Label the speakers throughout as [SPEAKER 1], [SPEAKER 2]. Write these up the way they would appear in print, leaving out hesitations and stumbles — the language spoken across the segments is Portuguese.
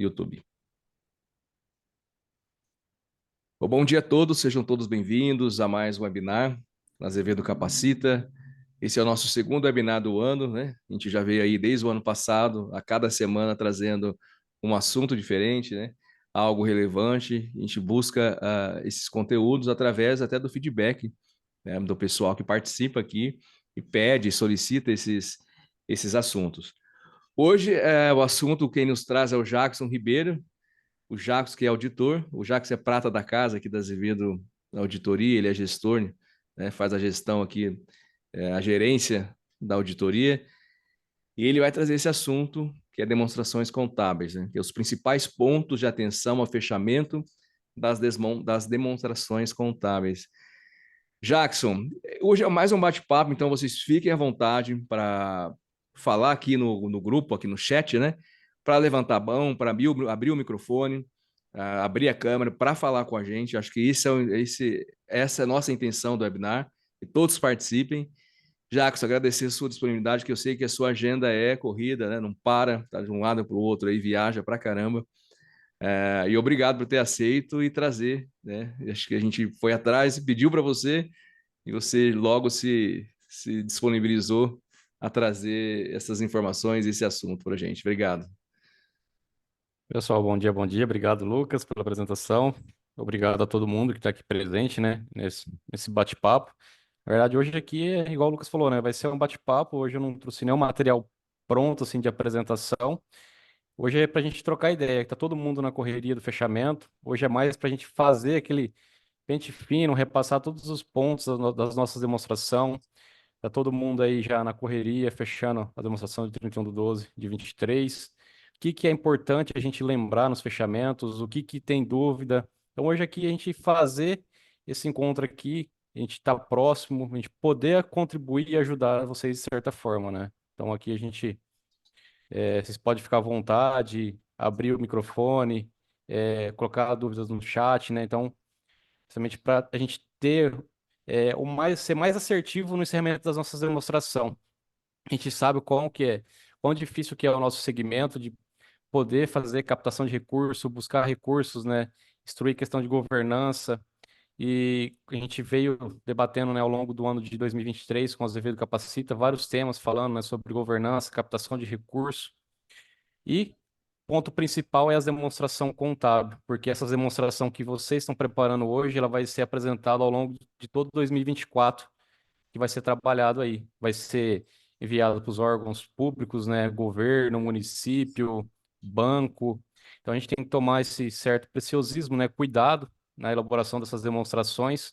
[SPEAKER 1] YouTube. Bom dia a todos, sejam todos bem-vindos a mais um webinar na Azevedo Capacita. Esse é o nosso segundo webinar do ano, né? A gente já veio aí desde o ano passado, a cada semana trazendo um assunto diferente, né? Algo relevante. A gente busca esses conteúdos através até do feedback, né, do pessoal que participa aqui e pede, solicita esses assuntos. Hoje, o assunto quem nos traz é o Jackson Ribeiro, o Jackson que é auditor, o Jackson é prata da casa aqui da Azevedo Auditoria, ele é gestor, né, faz a gestão aqui, a gerência da auditoria, e ele vai trazer esse assunto que é demonstrações contábeis, né, que é os principais pontos de atenção ao fechamento das demonstrações contábeis. Jackson, hoje é mais um bate-papo, então vocês fiquem à vontade para falar aqui no grupo, aqui no chat, né? Para levantar a mão, para abrir o microfone, abrir a câmera para falar com a gente. Acho que essa é a nossa intenção do webinar, que todos participem. Jackson, agradecer a sua disponibilidade, que eu sei que a sua agenda é corrida, né? Não para, tá de um lado para o outro aí, viaja para caramba. E obrigado por ter aceito e trazer, né? Acho que a gente foi atrás e pediu para você, e você logo se disponibilizou a trazer essas informações e esse assunto para a gente. Obrigado.
[SPEAKER 2] Pessoal, bom dia, bom dia. Obrigado, Lucas, pela apresentação. Obrigado a todo mundo que está aqui presente, né, nesse bate-papo. Na verdade, hoje aqui é igual o Lucas falou, né, vai ser um bate-papo. Hoje eu não trouxe nenhum material pronto, assim, de apresentação. Hoje é para a gente trocar ideia, que tá todo mundo na correria do fechamento. Hoje é mais para a gente fazer aquele pente fino, repassar todos os pontos das nossas demonstrações. Tá todo mundo aí já na correria, fechando a demonstração de 31/12 de 23. O que que é importante a gente lembrar nos fechamentos, o que que tem dúvida. Então hoje aqui a gente fazer esse encontro aqui, a gente estar próximo, a gente poder contribuir e ajudar vocês de certa forma, né? Então aqui a gente, vocês podem ficar à vontade, abrir o microfone, colocar dúvidas no chat, né? Então, justamente para a gente ter ser mais assertivo no encerramento das nossas demonstrações. A gente sabe quão difícil que é o nosso segmento de poder fazer captação de recurso, buscar recursos, né? Instruir questão de governança. E a gente veio debatendo, né, ao longo do ano de 2023 com o Azevedo Capacita vários temas falando, né, sobre governança, captação de recurso. E ponto principal é a demonstração contábil, porque essa demonstração que vocês estão preparando hoje, ela vai ser apresentada ao longo de todo 2024, que vai ser trabalhado aí. Vai ser enviado para os órgãos públicos, né? Governo, município, banco. Então a gente tem que tomar esse certo preciosismo, né? Cuidado na elaboração dessas demonstrações,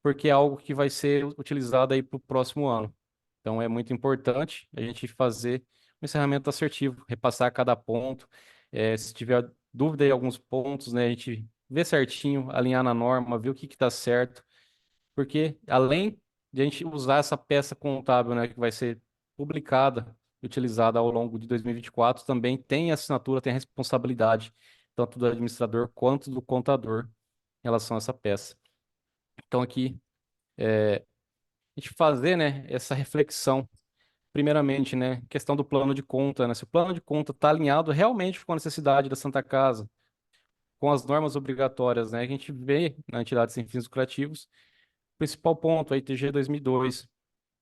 [SPEAKER 2] porque é algo que vai ser utilizado aí para o próximo ano. Então é muito importante a gente fazer um encerramento assertivo, repassar cada ponto. Se tiver dúvida em alguns pontos, né? A gente vê certinho, alinhar na norma, ver o que está certo, porque além de a gente usar essa peça contábil, né, que vai ser publicada e utilizada ao longo de 2024, também tem a assinatura, tem a responsabilidade, tanto do administrador quanto do contador em relação a essa peça. Então aqui, a gente fazer, né, essa reflexão, primeiramente, né, questão do plano de conta, né, se o plano de conta está alinhado realmente com a necessidade da Santa Casa, com as normas obrigatórias, né, que a gente vê na entidade sem fins lucrativos. Principal ponto, a ITG 2002,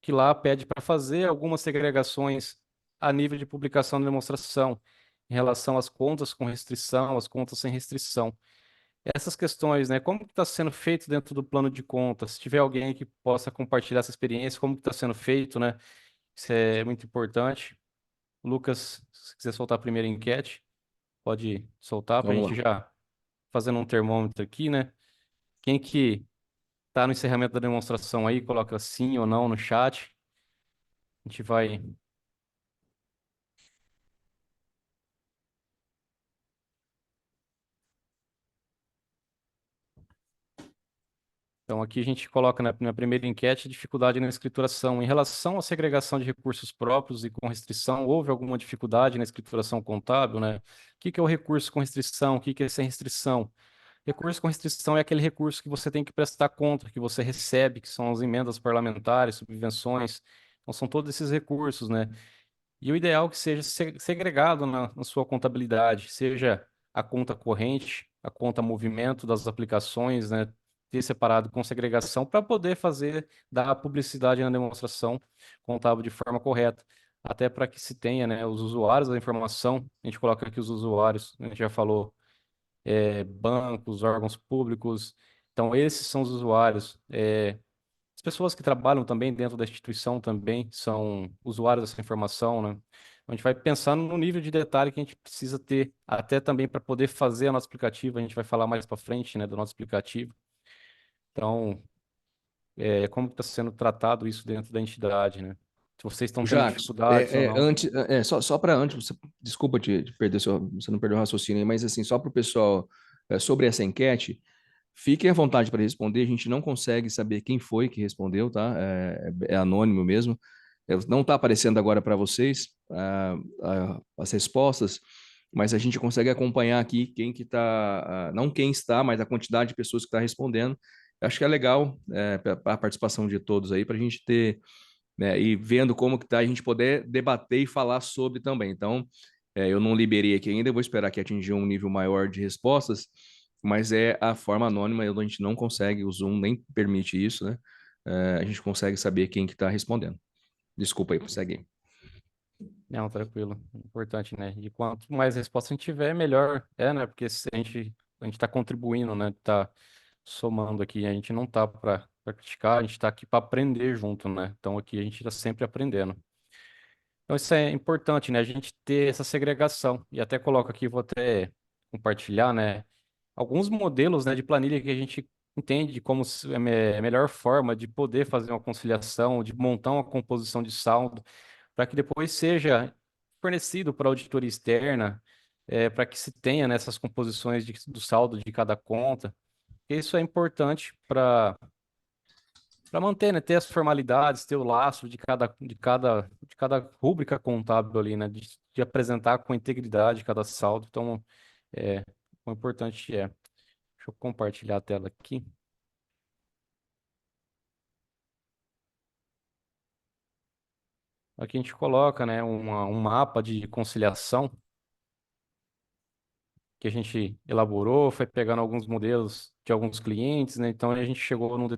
[SPEAKER 2] que lá pede para fazer algumas segregações a nível de publicação de demonstração, em relação às contas com restrição, às contas sem restrição. Essas questões, né? Como que está sendo feito dentro do plano de contas? Se tiver alguém que possa compartilhar essa experiência, como que está sendo feito, né? Isso é muito importante. Lucas, se quiser soltar a primeira enquete, pode soltar para a
[SPEAKER 1] Vamos
[SPEAKER 2] gente
[SPEAKER 1] lá.
[SPEAKER 2] já fazendo um termômetro aqui, né? Quem que está no encerramento da demonstração aí, coloca sim ou não no chat. A gente vai. Então, aqui a gente coloca na primeira enquete dificuldade na escrituração. Em relação à segregação de recursos próprios e com restrição, houve alguma dificuldade na escrituração contábil, né? O que que é o recurso com restrição? O que que é sem restrição? Recurso com restrição é aquele recurso que você tem que prestar conta, que você recebe, que são as emendas parlamentares, subvenções. Então, são todos esses recursos, né? E o ideal é que seja segregado na sua contabilidade, seja a conta corrente, a conta movimento das aplicações, né? Ter separado com segregação para poder dar a publicidade na demonstração contábil de forma correta. Até para que se tenha, né, os usuários da informação, a gente coloca aqui os usuários, a gente já falou, bancos, órgãos públicos, então esses são os usuários. As pessoas que trabalham também dentro da instituição também são usuários dessa informação, né? A gente vai pensando no nível de detalhe que a gente precisa ter, até também para poder fazer a nosso aplicativo. A gente vai falar mais para frente, né, do nosso aplicativo. Então, como está sendo tratado isso dentro da entidade, né? Se vocês estão tendo
[SPEAKER 1] Jacques,
[SPEAKER 2] dificuldades ou não.
[SPEAKER 1] antes, só para antes, desculpa te perder, você não perdeu o raciocínio aí, mas assim, só para o pessoal, sobre essa enquete, fiquem à vontade para responder, a gente não consegue saber quem foi que respondeu, tá? É anônimo mesmo. Não está aparecendo agora para vocês as respostas, mas a gente consegue acompanhar aqui quem que está, não quem está, mas a quantidade de pessoas que está respondendo. Acho que é legal a participação de todos aí, para a gente ter, né, e vendo como que tá, a gente poder debater e falar sobre também. Então, eu não liberei aqui ainda, eu vou esperar que atingir um nível maior de respostas, mas é a forma anônima, a gente não consegue, o Zoom nem permite isso, né? A gente consegue saber quem que está respondendo. Desculpa aí, segue.
[SPEAKER 2] Não, tranquilo. Importante, né? E quanto mais resposta a gente tiver, melhor é, né? Porque se a gente está contribuindo, né? Tá somando aqui. A gente não tá para criticar, a gente está aqui para aprender junto, né? Então aqui a gente está sempre aprendendo. Então isso é importante, né? A gente ter essa segregação. E até coloco aqui, vou até compartilhar, né? Alguns modelos, né, de planilha que a gente entende de como a melhor forma de poder fazer uma conciliação, de montar uma composição de saldo, para que depois seja fornecido para a auditoria externa, para que se tenha nessas composições do saldo de cada conta. Isso é importante para manter, né, ter as formalidades, ter o lastro de cada rúbrica contábil ali, né, de apresentar com integridade cada saldo. Então, o importante é. Deixa eu compartilhar a tela aqui. Aqui a gente coloca, né, um mapa de conciliação que a gente elaborou, foi pegando alguns modelos de alguns clientes, né? Então a gente chegou num um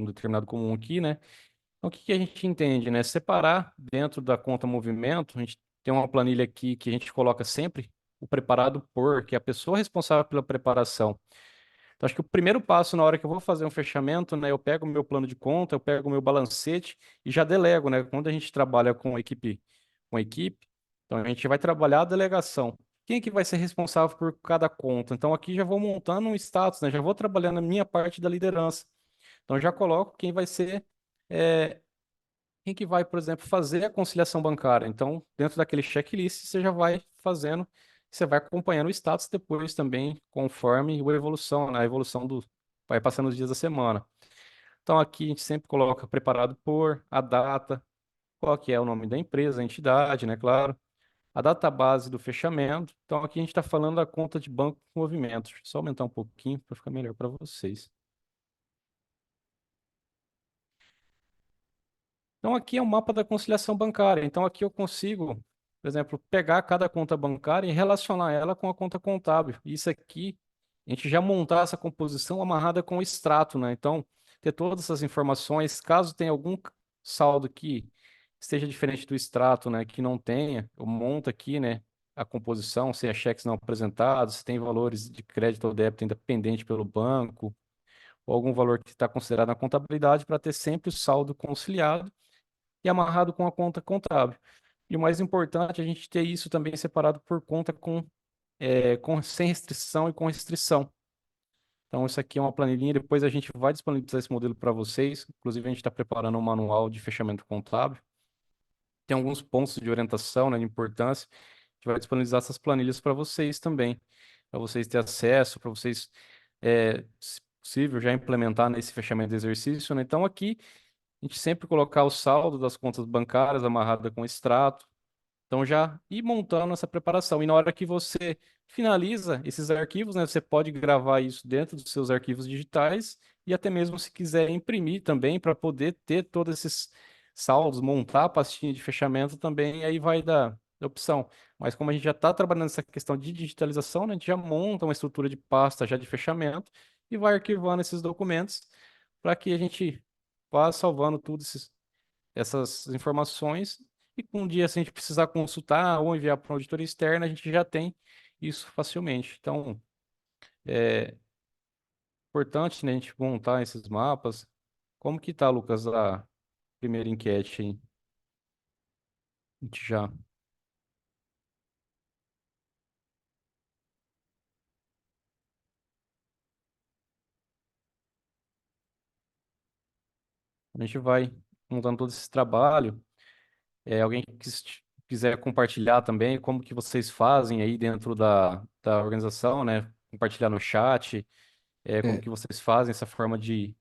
[SPEAKER 2] determinado comum aqui, né? Então, o que que a gente entende, né? Separar dentro da conta movimento, a gente tem uma planilha aqui que a gente coloca sempre o preparado por, que é a pessoa responsável pela preparação. Então, acho que o primeiro passo na hora que eu vou fazer um fechamento, né? Eu pego o meu plano de conta, eu pego o meu balancete e já delego, né? Quando a gente trabalha com equipe, então a gente vai trabalhar a delegação. Quem é que vai ser responsável por cada conta? Então, aqui já vou montando um status, né? Já vou trabalhando a minha parte da liderança. Então, já coloco quem vai ser, é, quem que vai, por exemplo, fazer a conciliação bancária. Então, dentro daquele checklist, você já vai fazendo, você vai acompanhando o status depois também, conforme a evolução, né? A evolução vai passando os dias da semana. Então, aqui a gente sempre coloca preparado por, a data, qual que é o nome da empresa, a entidade, né? Claro. A data base do fechamento. Então, aqui a gente está falando da conta de banco com movimento. Deixa eu só aumentar um pouquinho para ficar melhor para vocês. Então, aqui é o mapa da conciliação bancária. Então, aqui eu consigo, por exemplo, pegar cada conta bancária e relacionar ela com a conta contábil. Isso aqui, a gente já montar essa composição amarrada com o extrato, né? Então, ter todas essas informações, caso tenha algum saldo que esteja diferente do extrato, né, que não tenha, eu monto aqui, né, a composição, se é cheques não apresentados, se tem valores de crédito ou débito ainda pendente pelo banco, ou algum valor que está considerado na contabilidade, para ter sempre o saldo conciliado e amarrado com a conta contábil. E o mais importante, a gente ter isso também separado por conta sem restrição e com restrição. Então, isso aqui é uma planilhinha, depois a gente vai disponibilizar esse modelo para vocês. Inclusive, a gente está preparando um manual de fechamento contábil. Tem alguns pontos de orientação, né, de importância. A gente vai disponibilizar essas planilhas para vocês também, para vocês terem acesso, para vocês, se possível, já implementar nesse fechamento de exercício, né? Então, aqui a gente sempre colocar o saldo das contas bancárias amarrada com extrato. Então já ir montando essa preparação. E na hora que você finaliza esses arquivos, né, você pode gravar isso dentro dos seus arquivos digitais e até mesmo se quiser imprimir também para poder ter todos esses saldos, montar a pastinha de fechamento também, aí vai da opção. Mas como a gente já está trabalhando nessa questão de digitalização, né, a gente já monta uma estrutura de pasta já de fechamento e vai arquivando esses documentos para que a gente vá salvando tudo essas informações e com um dia, se a gente precisar consultar ou enviar para uma auditoria externa, a gente já tem isso facilmente. Então, é importante, né, a gente montar esses mapas. Como que tá, Lucas, a primeira enquete aí? A gente já, a gente vai montando todo esse trabalho. Alguém que quiser compartilhar também como que vocês fazem aí dentro da organização, né? Compartilhar no chat, como
[SPEAKER 1] É,
[SPEAKER 2] que vocês fazem essa forma de...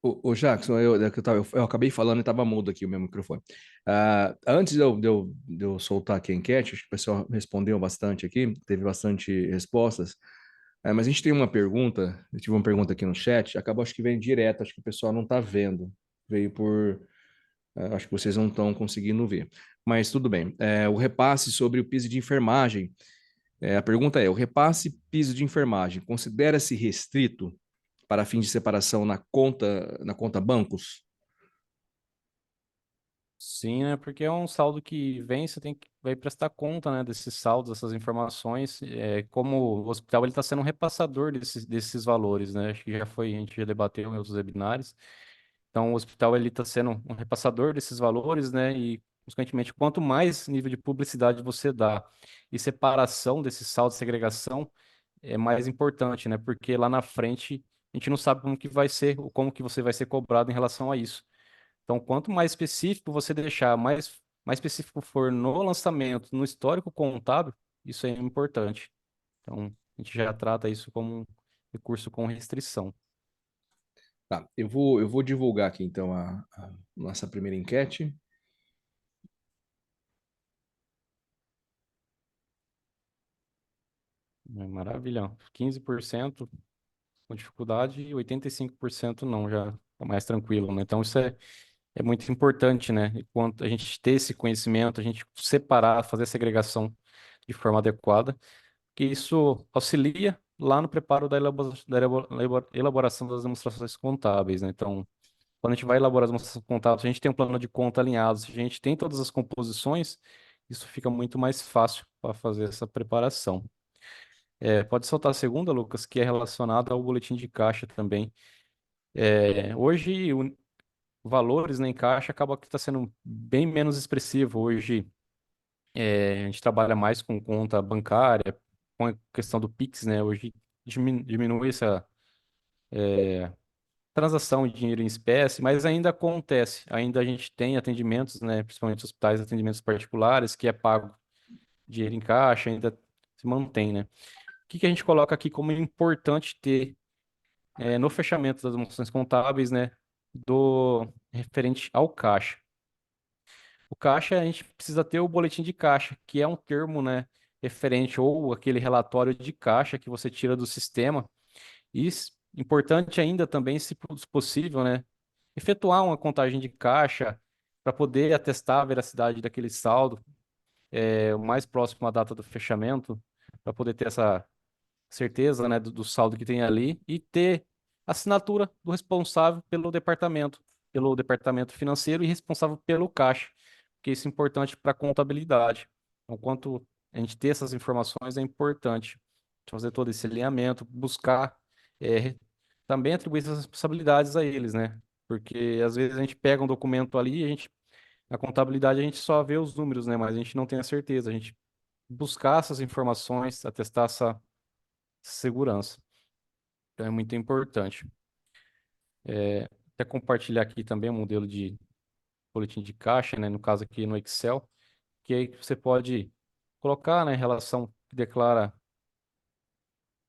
[SPEAKER 1] o Jackson, eu acabei falando e estava mudo aqui o meu microfone. Antes de eu soltar aqui a enquete, acho que o pessoal respondeu bastante aqui, teve bastante respostas. Mas a gente tem uma pergunta, eu tive uma pergunta aqui no chat, acabou acho que veio direto, acho que o pessoal não está vendo. Veio por, acho que vocês não estão conseguindo ver. Mas tudo bem. O repasse sobre o piso de enfermagem. A pergunta é: o repasse piso de enfermagem considera-se restrito para fins de separação na conta bancos?
[SPEAKER 2] Sim, né? Porque é um saldo que vem, você vai prestar conta, né, desses saldos, dessas informações. Como o hospital ele está sendo um repassador desses valores, né? Acho que já foi, a gente já debateu em outros webinários. Então, o hospital ele está sendo um repassador desses valores, né? E, consequentemente, quanto mais nível de publicidade você dá e separação desses saldos, segregação, é mais importante, né? Porque lá na frente a gente não sabe como que vai ser, ou como que você vai ser cobrado em relação a isso. Então, quanto mais específico você deixar, mais específico for no lançamento, no histórico contábil, isso é importante. Então, a gente já trata isso como um recurso com restrição.
[SPEAKER 1] Tá, eu vou divulgar aqui então a nossa primeira enquete.
[SPEAKER 2] Maravilha. 15% com dificuldade e 85% não, já é mais tranquilo, né? Então, isso é muito importante, né? E quanto a gente ter esse conhecimento, a gente separar, fazer a segregação de forma adequada, que isso auxilia lá no preparo da elaboração das demonstrações contábeis, né? Então, quando a gente vai elaborar as demonstrações contábeis, se a gente tem um plano de conta alinhado, se a gente tem todas as composições, isso fica muito mais fácil para fazer essa preparação. Pode soltar a segunda, Lucas, que é relacionada ao boletim de caixa também. Hoje, valores, né, em caixa acaba que está sendo bem menos expressivo. Hoje, a gente trabalha mais com conta bancária, com a questão do Pix, né? Hoje diminui essa transação de dinheiro em espécie, mas ainda acontece. Ainda a gente tem atendimentos, né, principalmente hospitais, atendimentos particulares, que é pago dinheiro em caixa, ainda se mantém, né? O que que a gente coloca aqui como importante ter no fechamento das demonstrações contábeis, né, do referente ao caixa? O caixa, a gente precisa ter o boletim de caixa, que é um termo, né, referente ou aquele relatório de caixa que você tira do sistema. E importante ainda também, se possível, né, efetuar uma contagem de caixa para poder atestar a veracidade daquele saldo, o mais próximo à data do fechamento, para poder ter essa certeza, né, do saldo que tem ali e ter assinatura do responsável pelo departamento financeiro e responsável pelo caixa, porque isso é importante para a contabilidade. Então, quanto a gente ter essas informações é importante fazer todo esse alinhamento, buscar também atribuir essas responsabilidades a eles, né? Porque às vezes a gente pega um documento ali e na contabilidade a gente só vê os números, né? Mas a gente não tem a certeza. A gente buscar essas informações, atestar essa segurança. Então é muito importante. Até compartilhar aqui também um modelo de boletim de caixa, né? No caso aqui no Excel, que aí você pode colocar, né, relação que declara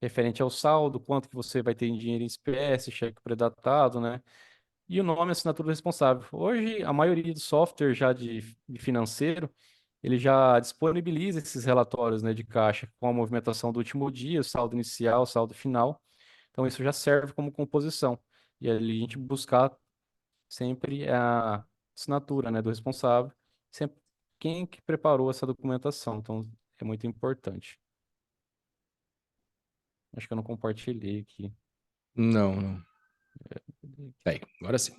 [SPEAKER 2] referente ao saldo, quanto que você vai ter em dinheiro em espécie, cheque pré-datado, né? E o nome e assinatura do responsável. Hoje, a maioria do software já de financeiro, ele já disponibiliza esses relatórios, né, de caixa com a movimentação do último dia, o saldo inicial, o saldo final. Então, isso já serve como composição. E ali a gente buscar sempre a assinatura, né, do responsável, sempre quem que preparou essa documentação. Então, é muito importante. Acho que eu não compartilhei aqui.
[SPEAKER 1] Não, não. Aí, agora sim.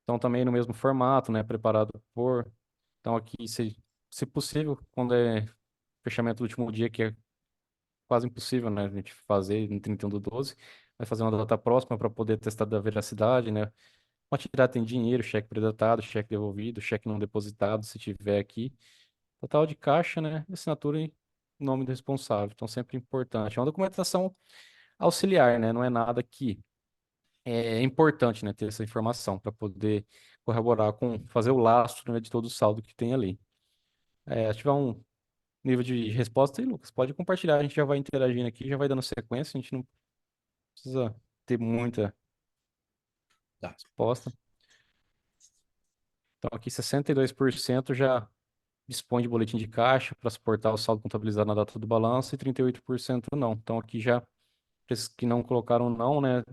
[SPEAKER 2] Então, também no mesmo formato, né? Preparado por. Então, aqui, se possível, quando é fechamento do último dia, que é quase impossível, né? A gente fazer no 31/12, vai fazer uma data próxima para poder testar da veracidade, né? Uma tirada tem dinheiro, cheque predatado, cheque devolvido, cheque não depositado, se tiver aqui. Total de caixa, né? Assinatura em nome do responsável. Então, sempre importante. É uma documentação auxiliar, né? Não é nada que é importante, né? Ter essa informação para poder corroborar com, fazer o lastro, né, de todo o saldo que tem ali. Se tiver um nível de resposta aí, Lucas, pode compartilhar. A gente já vai interagindo aqui, já vai dando sequência. A gente não precisa ter muita
[SPEAKER 1] Tá.
[SPEAKER 2] resposta. Então, aqui 62% já dispõe de boletim de caixa para suportar o saldo contabilizado na data do balanço e 38% não. Então, aqui já, esses que não colocaram não, né?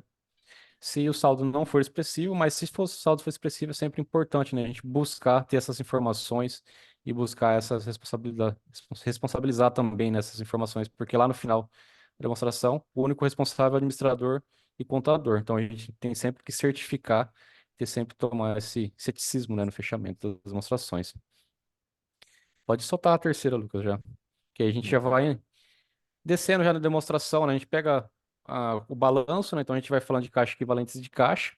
[SPEAKER 2] Se o saldo não for expressivo, mas se o saldo for expressivo, é sempre importante, né? A gente buscar ter essas informações e buscar essas responsabilidades, responsabilizar também nessas informações, porque lá no final da demonstração, o único responsável é o administrador e contador. Então, a gente tem sempre que certificar, ter sempre tomar esse ceticismo, né, no fechamento das demonstrações. Pode soltar a terceira, Lucas, já. Que aí a gente já vai descendo já na demonstração, né? A gente pega o balanço, né? Então a gente vai falando de caixa equivalentes de caixa.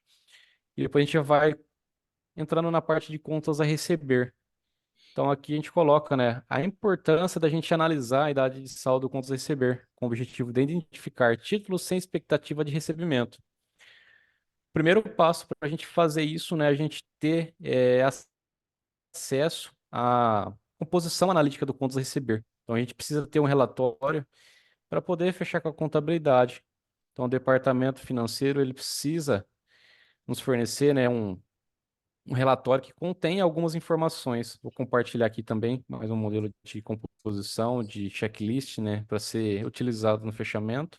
[SPEAKER 2] E depois a gente já vai entrando na parte de contas a receber. Então aqui a gente coloca, né, a importância da gente analisar a idade de saldo contas a receber, com o objetivo de identificar títulos sem expectativa de recebimento. O primeiro passo para a gente fazer isso, né, a gente ter acesso à composição analítica do contas a receber. Então a gente precisa ter um relatório para poder fechar com a contabilidade. Então, o departamento financeiro ele precisa nos fornecer, né, um relatório que contém algumas informações. Vou compartilhar aqui também mais um modelo de composição, de checklist, né, para ser utilizado no fechamento.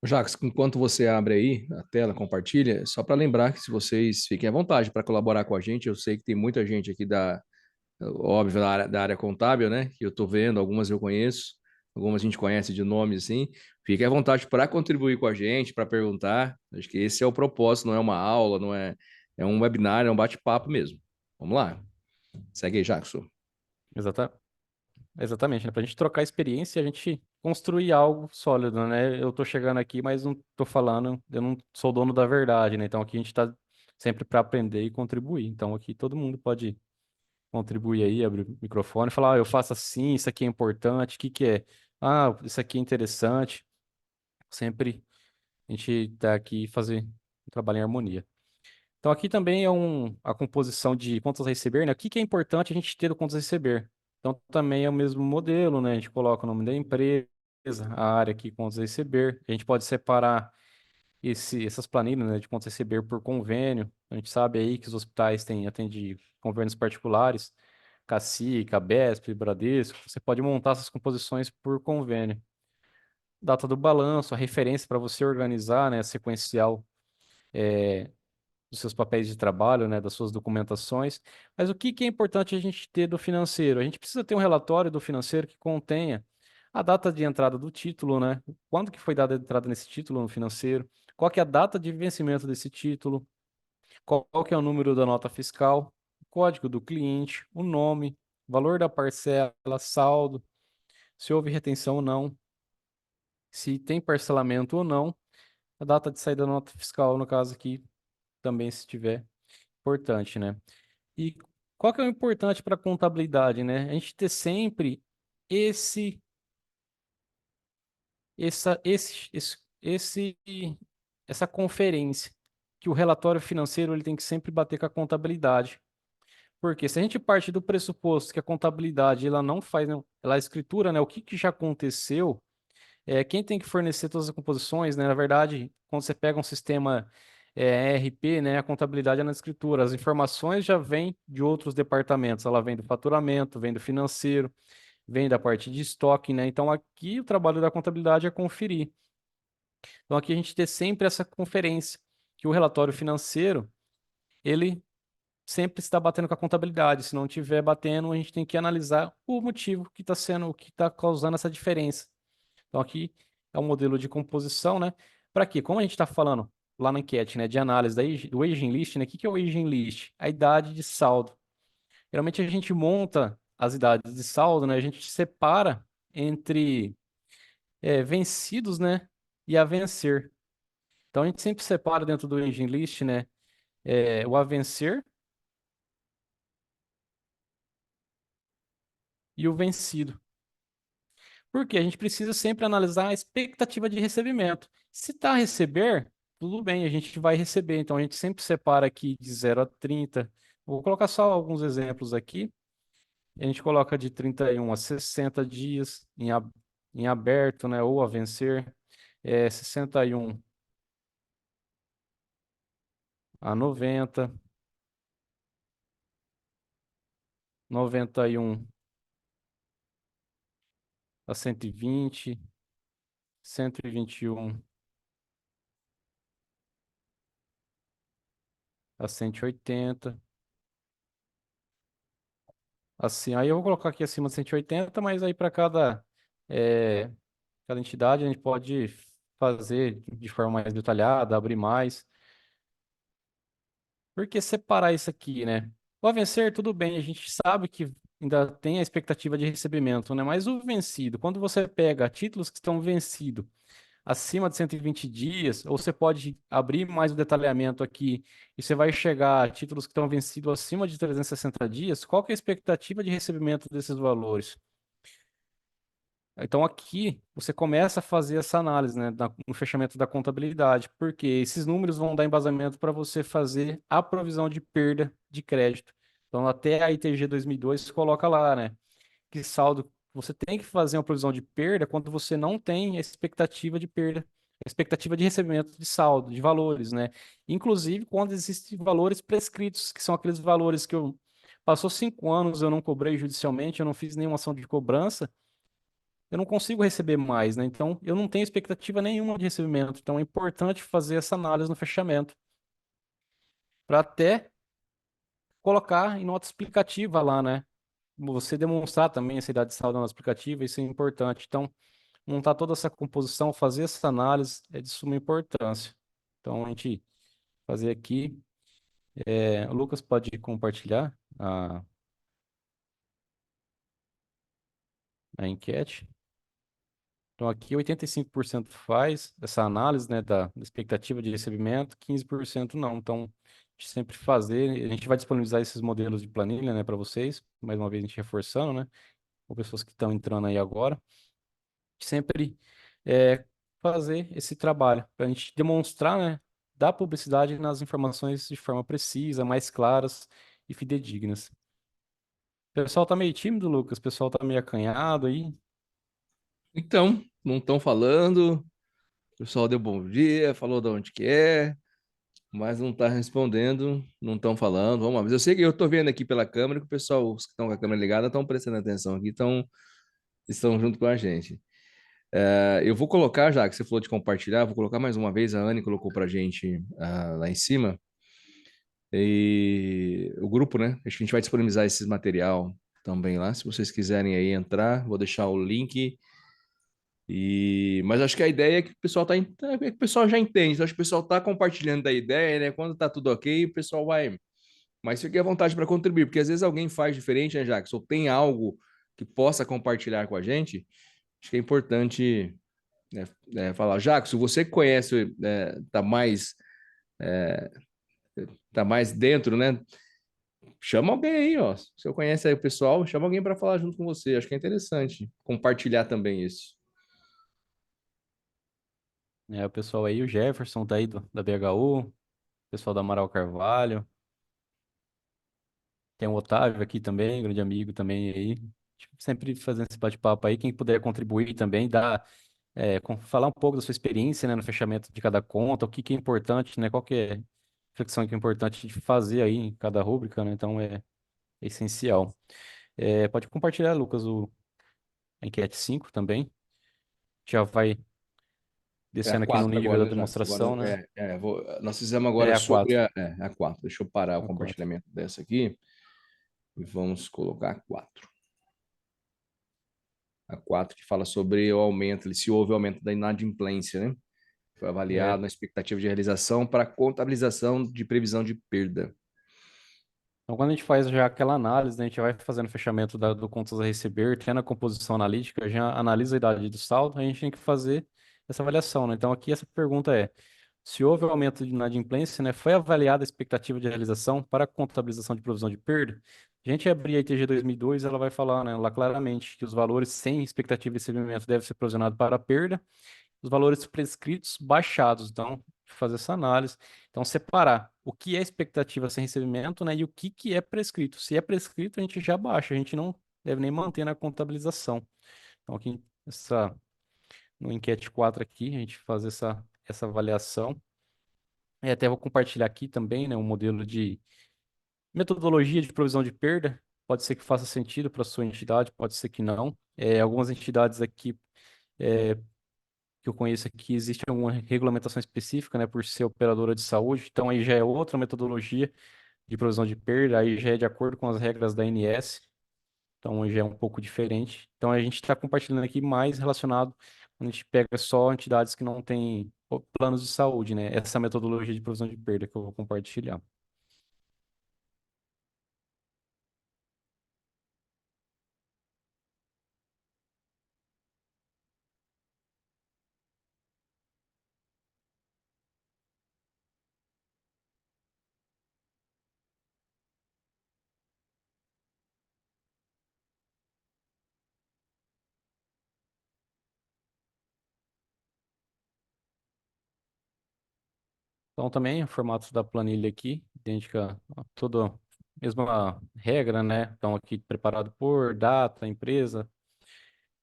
[SPEAKER 1] Jacques, enquanto você abre aí a tela, compartilha, só para lembrar que se vocês fiquem à vontade para colaborar com a gente, eu sei que tem muita gente aqui óbvio, da área contábil, né? Que eu estou vendo, algumas eu conheço, algumas a gente conhece de nome, assim. Fique à vontade para contribuir com a gente, para perguntar. Acho que esse é o propósito, não é uma aula, não é, é um webinar, é um bate-papo mesmo. Vamos lá. Segue aí, Jackson.
[SPEAKER 2] Exata, exatamente, né, para a gente trocar experiência e a gente construir algo sólido, né? Eu estou chegando aqui, mas não estou falando, eu não sou dono da verdade, né? Então aqui a gente está sempre para aprender e contribuir. Então aqui todo mundo pode contribuir aí, abrir o microfone, falar, eu faço assim, isso aqui é importante, o que que é? Ah, isso aqui é interessante. Sempre a gente tá aqui fazer um trabalho em harmonia. Então aqui também é a composição de contas a receber, né? O que que é importante a gente ter do contas a receber? Então também é o mesmo modelo, né? A gente coloca o nome da empresa, a área aqui contas a receber. A gente pode separar essas planilhas, né, de contas a receber por convênio. A gente sabe aí que os hospitais atendem convênios particulares, Casica, Besp, Bradesco. Você pode montar essas composições por convênio. Data do balanço, a referência para você organizar, né, sequencial dos seus papéis de trabalho, né, das suas documentações. Mas o que que é importante a gente ter do financeiro? A gente precisa ter um relatório do financeiro que contenha a data de entrada do título, né? Quando que foi dada a entrada nesse título no financeiro? Qual que é a data de vencimento desse título? Qual que é o número da nota fiscal? O código do cliente, o nome, valor da parcela, saldo, se houve retenção ou não, se tem parcelamento ou não, a data de saída da nota fiscal, no caso aqui, também se tiver, importante, né? E qual que é o importante para a contabilidade, né? A gente ter sempre esse, essa, esse, essa conferência, que o relatório financeiro ele tem que sempre bater com a contabilidade. Porque se a gente parte do pressuposto que a contabilidade ela não faz, né, ela escritura, né, o que que já aconteceu, quem tem que fornecer todas as composições, né? Na verdade, quando você pega um sistema ERP, né, a contabilidade é na escritura, as informações já vêm de outros departamentos, ela vem do faturamento, vem do financeiro, vem da parte de estoque, né? Então aqui o trabalho da contabilidade é conferir. Então aqui a gente tem sempre essa conferência, que o relatório financeiro, ele sempre está batendo com a contabilidade. Se não estiver batendo, a gente tem que analisar o motivo que está sendo, o que está causando essa diferença. Então aqui é um modelo de composição, né? Para quê? Como a gente está falando lá na enquete, né, de análise do aging list, né? O que que é o aging list? A idade de saldo. Geralmente a gente monta as idades de saldo, né? A gente separa entre vencidos, né, e a vencer. Então a gente sempre separa dentro do aging list, né, o a vencer e o vencido. Porque a gente precisa sempre analisar a expectativa de recebimento. Se está a receber, tudo bem, a gente vai receber. Então a gente sempre separa aqui de 0 a 30. Vou colocar só alguns exemplos aqui. A gente coloca de 31 a 60 dias em aberto, né, ou a vencer. 61 a 90, 91 a 120, 121 a 180. Assim, aí eu vou colocar aqui acima de 180, mas aí para eh, cada entidade a gente pode fazer de forma mais detalhada, abrir mais. Por que separar isso aqui, né? O vencer, tudo bem, a gente sabe que ainda tem a expectativa de recebimento, né? Mas o vencido, quando você pega títulos que estão vencidos acima de 120 dias, ou você pode abrir mais o detalhamento aqui e você vai chegar a títulos que estão vencidos acima de 360 dias, qual que é a expectativa de recebimento desses valores? Então aqui você começa a fazer essa análise, né, no fechamento da contabilidade, porque esses números vão dar embasamento para você fazer a provisão de perda de crédito. Então até a ITG 2002 coloca lá, né, que saldo você tem que fazer uma provisão de perda quando você não tem a expectativa de perda, a expectativa de recebimento de saldo, de valores, né? Inclusive quando existem valores prescritos, que são aqueles valores que eu passou 5 anos, eu não cobrei judicialmente, eu não fiz nenhuma ação de cobrança, eu não consigo receber mais, né? Então, eu não tenho expectativa nenhuma de recebimento. Então, é importante fazer essa análise no fechamento, para até colocar em nota explicativa lá, né? Você demonstrar também essa idade de saldo na nota explicativa, isso é importante. Então, montar toda essa composição, fazer essa análise é de suma importância. Então, a gente fazer aqui. O Lucas pode compartilhar a enquete. Então, aqui 85% faz essa análise, né, da expectativa de recebimento, 15% não. Então, a gente sempre fazer, a gente vai disponibilizar esses modelos de planilha, né, para vocês, mais uma vez a gente reforçando, né, com pessoas que estão entrando aí agora. Sempre é, fazer esse trabalho, para a gente demonstrar, né, dar publicidade nas informações de forma precisa, mais claras e fidedignas. O pessoal tá meio tímido, Lucas, o pessoal tá meio acanhado aí.
[SPEAKER 1] Então, não estão falando, o pessoal deu bom dia, falou de onde que é, mas não está respondendo, não estão falando. Vamos lá. Mas eu sei que eu estou vendo aqui pela câmera que o pessoal, os que estão com a câmera ligada, estão prestando atenção aqui, estão junto com a gente. Eu vou colocar, já que você falou de compartilhar, vou colocar mais uma vez, a Anne colocou para a gente lá em cima, e o grupo, né? Acho que a gente vai disponibilizar esse material também lá. Se vocês quiserem aí entrar, vou deixar o link. Mas acho que a ideia é que o pessoal que o pessoal já entende. Então, acho que o pessoal está compartilhando da ideia, né? Quando tá tudo ok, o pessoal vai. Mas fique à vontade para contribuir, porque às vezes alguém faz diferente, né, Jackson? Ou tem algo que possa compartilhar com a gente. Acho que é importante, né, falar. Jackson, você que conhece, tá mais dentro, né? Chama alguém aí, ó. Se você conhece aí o pessoal, chama alguém para falar junto com você. Acho que é interessante compartilhar também isso.
[SPEAKER 2] O pessoal aí, o Jefferson tá aí da BHU, o pessoal da Amaral Carvalho, tem o Otávio aqui também, grande amigo também aí. Tipo, sempre fazendo esse bate-papo aí, quem puder contribuir também, falar um pouco da sua experiência, né, no fechamento de cada conta, o que que é importante, né, qual que é a reflexão que é importante de fazer aí em cada rúbrica, né, então é essencial. Pode compartilhar, Lucas, a enquete 5 também, já vai
[SPEAKER 1] É a
[SPEAKER 2] descendo aqui no
[SPEAKER 1] 4
[SPEAKER 2] nível
[SPEAKER 1] agora,
[SPEAKER 2] da
[SPEAKER 1] né, Jacques?
[SPEAKER 2] demonstração, né?
[SPEAKER 1] Nós fizemos agora
[SPEAKER 2] É a
[SPEAKER 1] sobre
[SPEAKER 2] 4.
[SPEAKER 1] a 4. Deixa eu parar o
[SPEAKER 2] A 4.
[SPEAKER 1] compartilhamento dessa aqui e vamos colocar a 4. A 4 que fala sobre o aumento, se houve aumento da inadimplência, né? Foi
[SPEAKER 2] É.
[SPEAKER 1] avaliado na expectativa de realização para contabilização de previsão de perda.
[SPEAKER 2] Então, quando a gente faz já aquela análise, né, a gente vai fazendo o fechamento do contas a receber, tendo a composição analítica, já analisa a idade do saldo, a gente tem que fazer essa avaliação, né? Então, aqui essa pergunta é: se houve aumento de inadimplência, né, foi avaliada a expectativa de realização para a contabilização de provisão de perda? A gente abrir a ITG 2002, ela vai falar, né, lá claramente que os valores sem expectativa de recebimento devem ser provisionados para a perda, os valores prescritos baixados. Então, fazer essa análise. Então, separar o que é expectativa sem recebimento, né, e o que é prescrito. Se é prescrito, a gente já baixa, a gente não deve nem manter na contabilização. Então, aqui no enquete 4 aqui, a gente faz essa avaliação. E até vou compartilhar aqui também, né, um modelo de metodologia de provisão de perda. Pode ser que faça sentido para a sua entidade, pode ser que não. Algumas entidades aqui é, que eu conheço aqui, existe alguma regulamentação específica, né, por ser operadora de saúde, então aí já é outra metodologia de provisão de perda, aí já é de acordo com as regras da ANS, então já é um pouco diferente. Então a gente está compartilhando aqui mais relacionado, quando a gente pega só entidades que não têm planos de saúde, né, essa metodologia de provisão de perda que eu vou compartilhar. Então também o formato da planilha aqui, idêntica a toda a mesma regra, né? Então aqui preparado por data, empresa.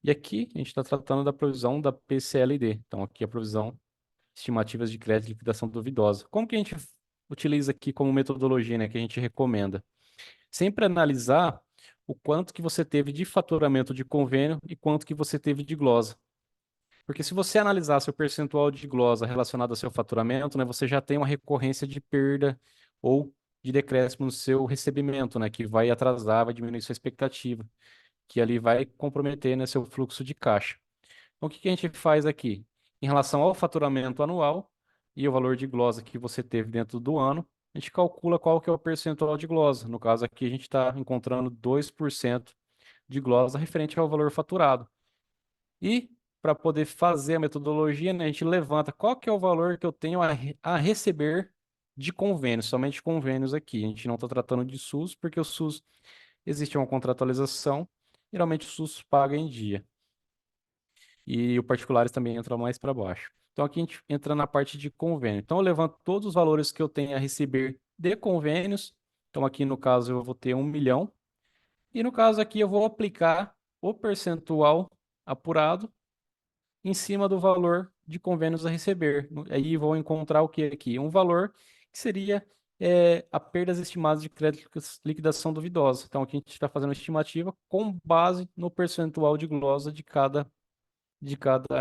[SPEAKER 2] E aqui a gente está tratando da provisão da PCLD. Então aqui a provisão estimativas de crédito e liquidação duvidosa. Como que a gente utiliza aqui como metodologia, né? Que a gente recomenda? Sempre analisar o quanto que você teve de faturamento de convênio e quanto que você teve de glosa. Porque se você analisar seu percentual de glosa relacionado ao seu faturamento, né, você já tem uma recorrência de perda ou de decréscimo no seu recebimento, né, que vai atrasar, vai diminuir sua expectativa, que ali vai comprometer, né, seu fluxo de caixa. Então, o que que a gente faz aqui? Em relação ao faturamento anual e o valor de glosa que você teve dentro do ano, a gente calcula qual que é o percentual de glosa. No caso aqui, a gente está encontrando 2% de glosa referente ao valor faturado. E para poder fazer a metodologia, né, a gente levanta qual que é o valor que eu tenho a receber de convênios, somente convênios aqui. A gente não está tratando de SUS, porque o SUS existe uma contratualização, geralmente o SUS paga em dia. E o particulares também entra mais para baixo. Então aqui a gente entra na parte de convênio. Então eu levanto todos os valores que eu tenho a receber de convênios. Então aqui no caso eu vou ter 1 milhão. E no caso aqui eu vou aplicar o percentual apurado em cima do valor de convênios a receber. Aí vou encontrar o que aqui? Um valor que seria a perdas estimadas de crédito liquidação duvidosa. Então aqui a gente está fazendo uma estimativa com base no percentual de glosa de cada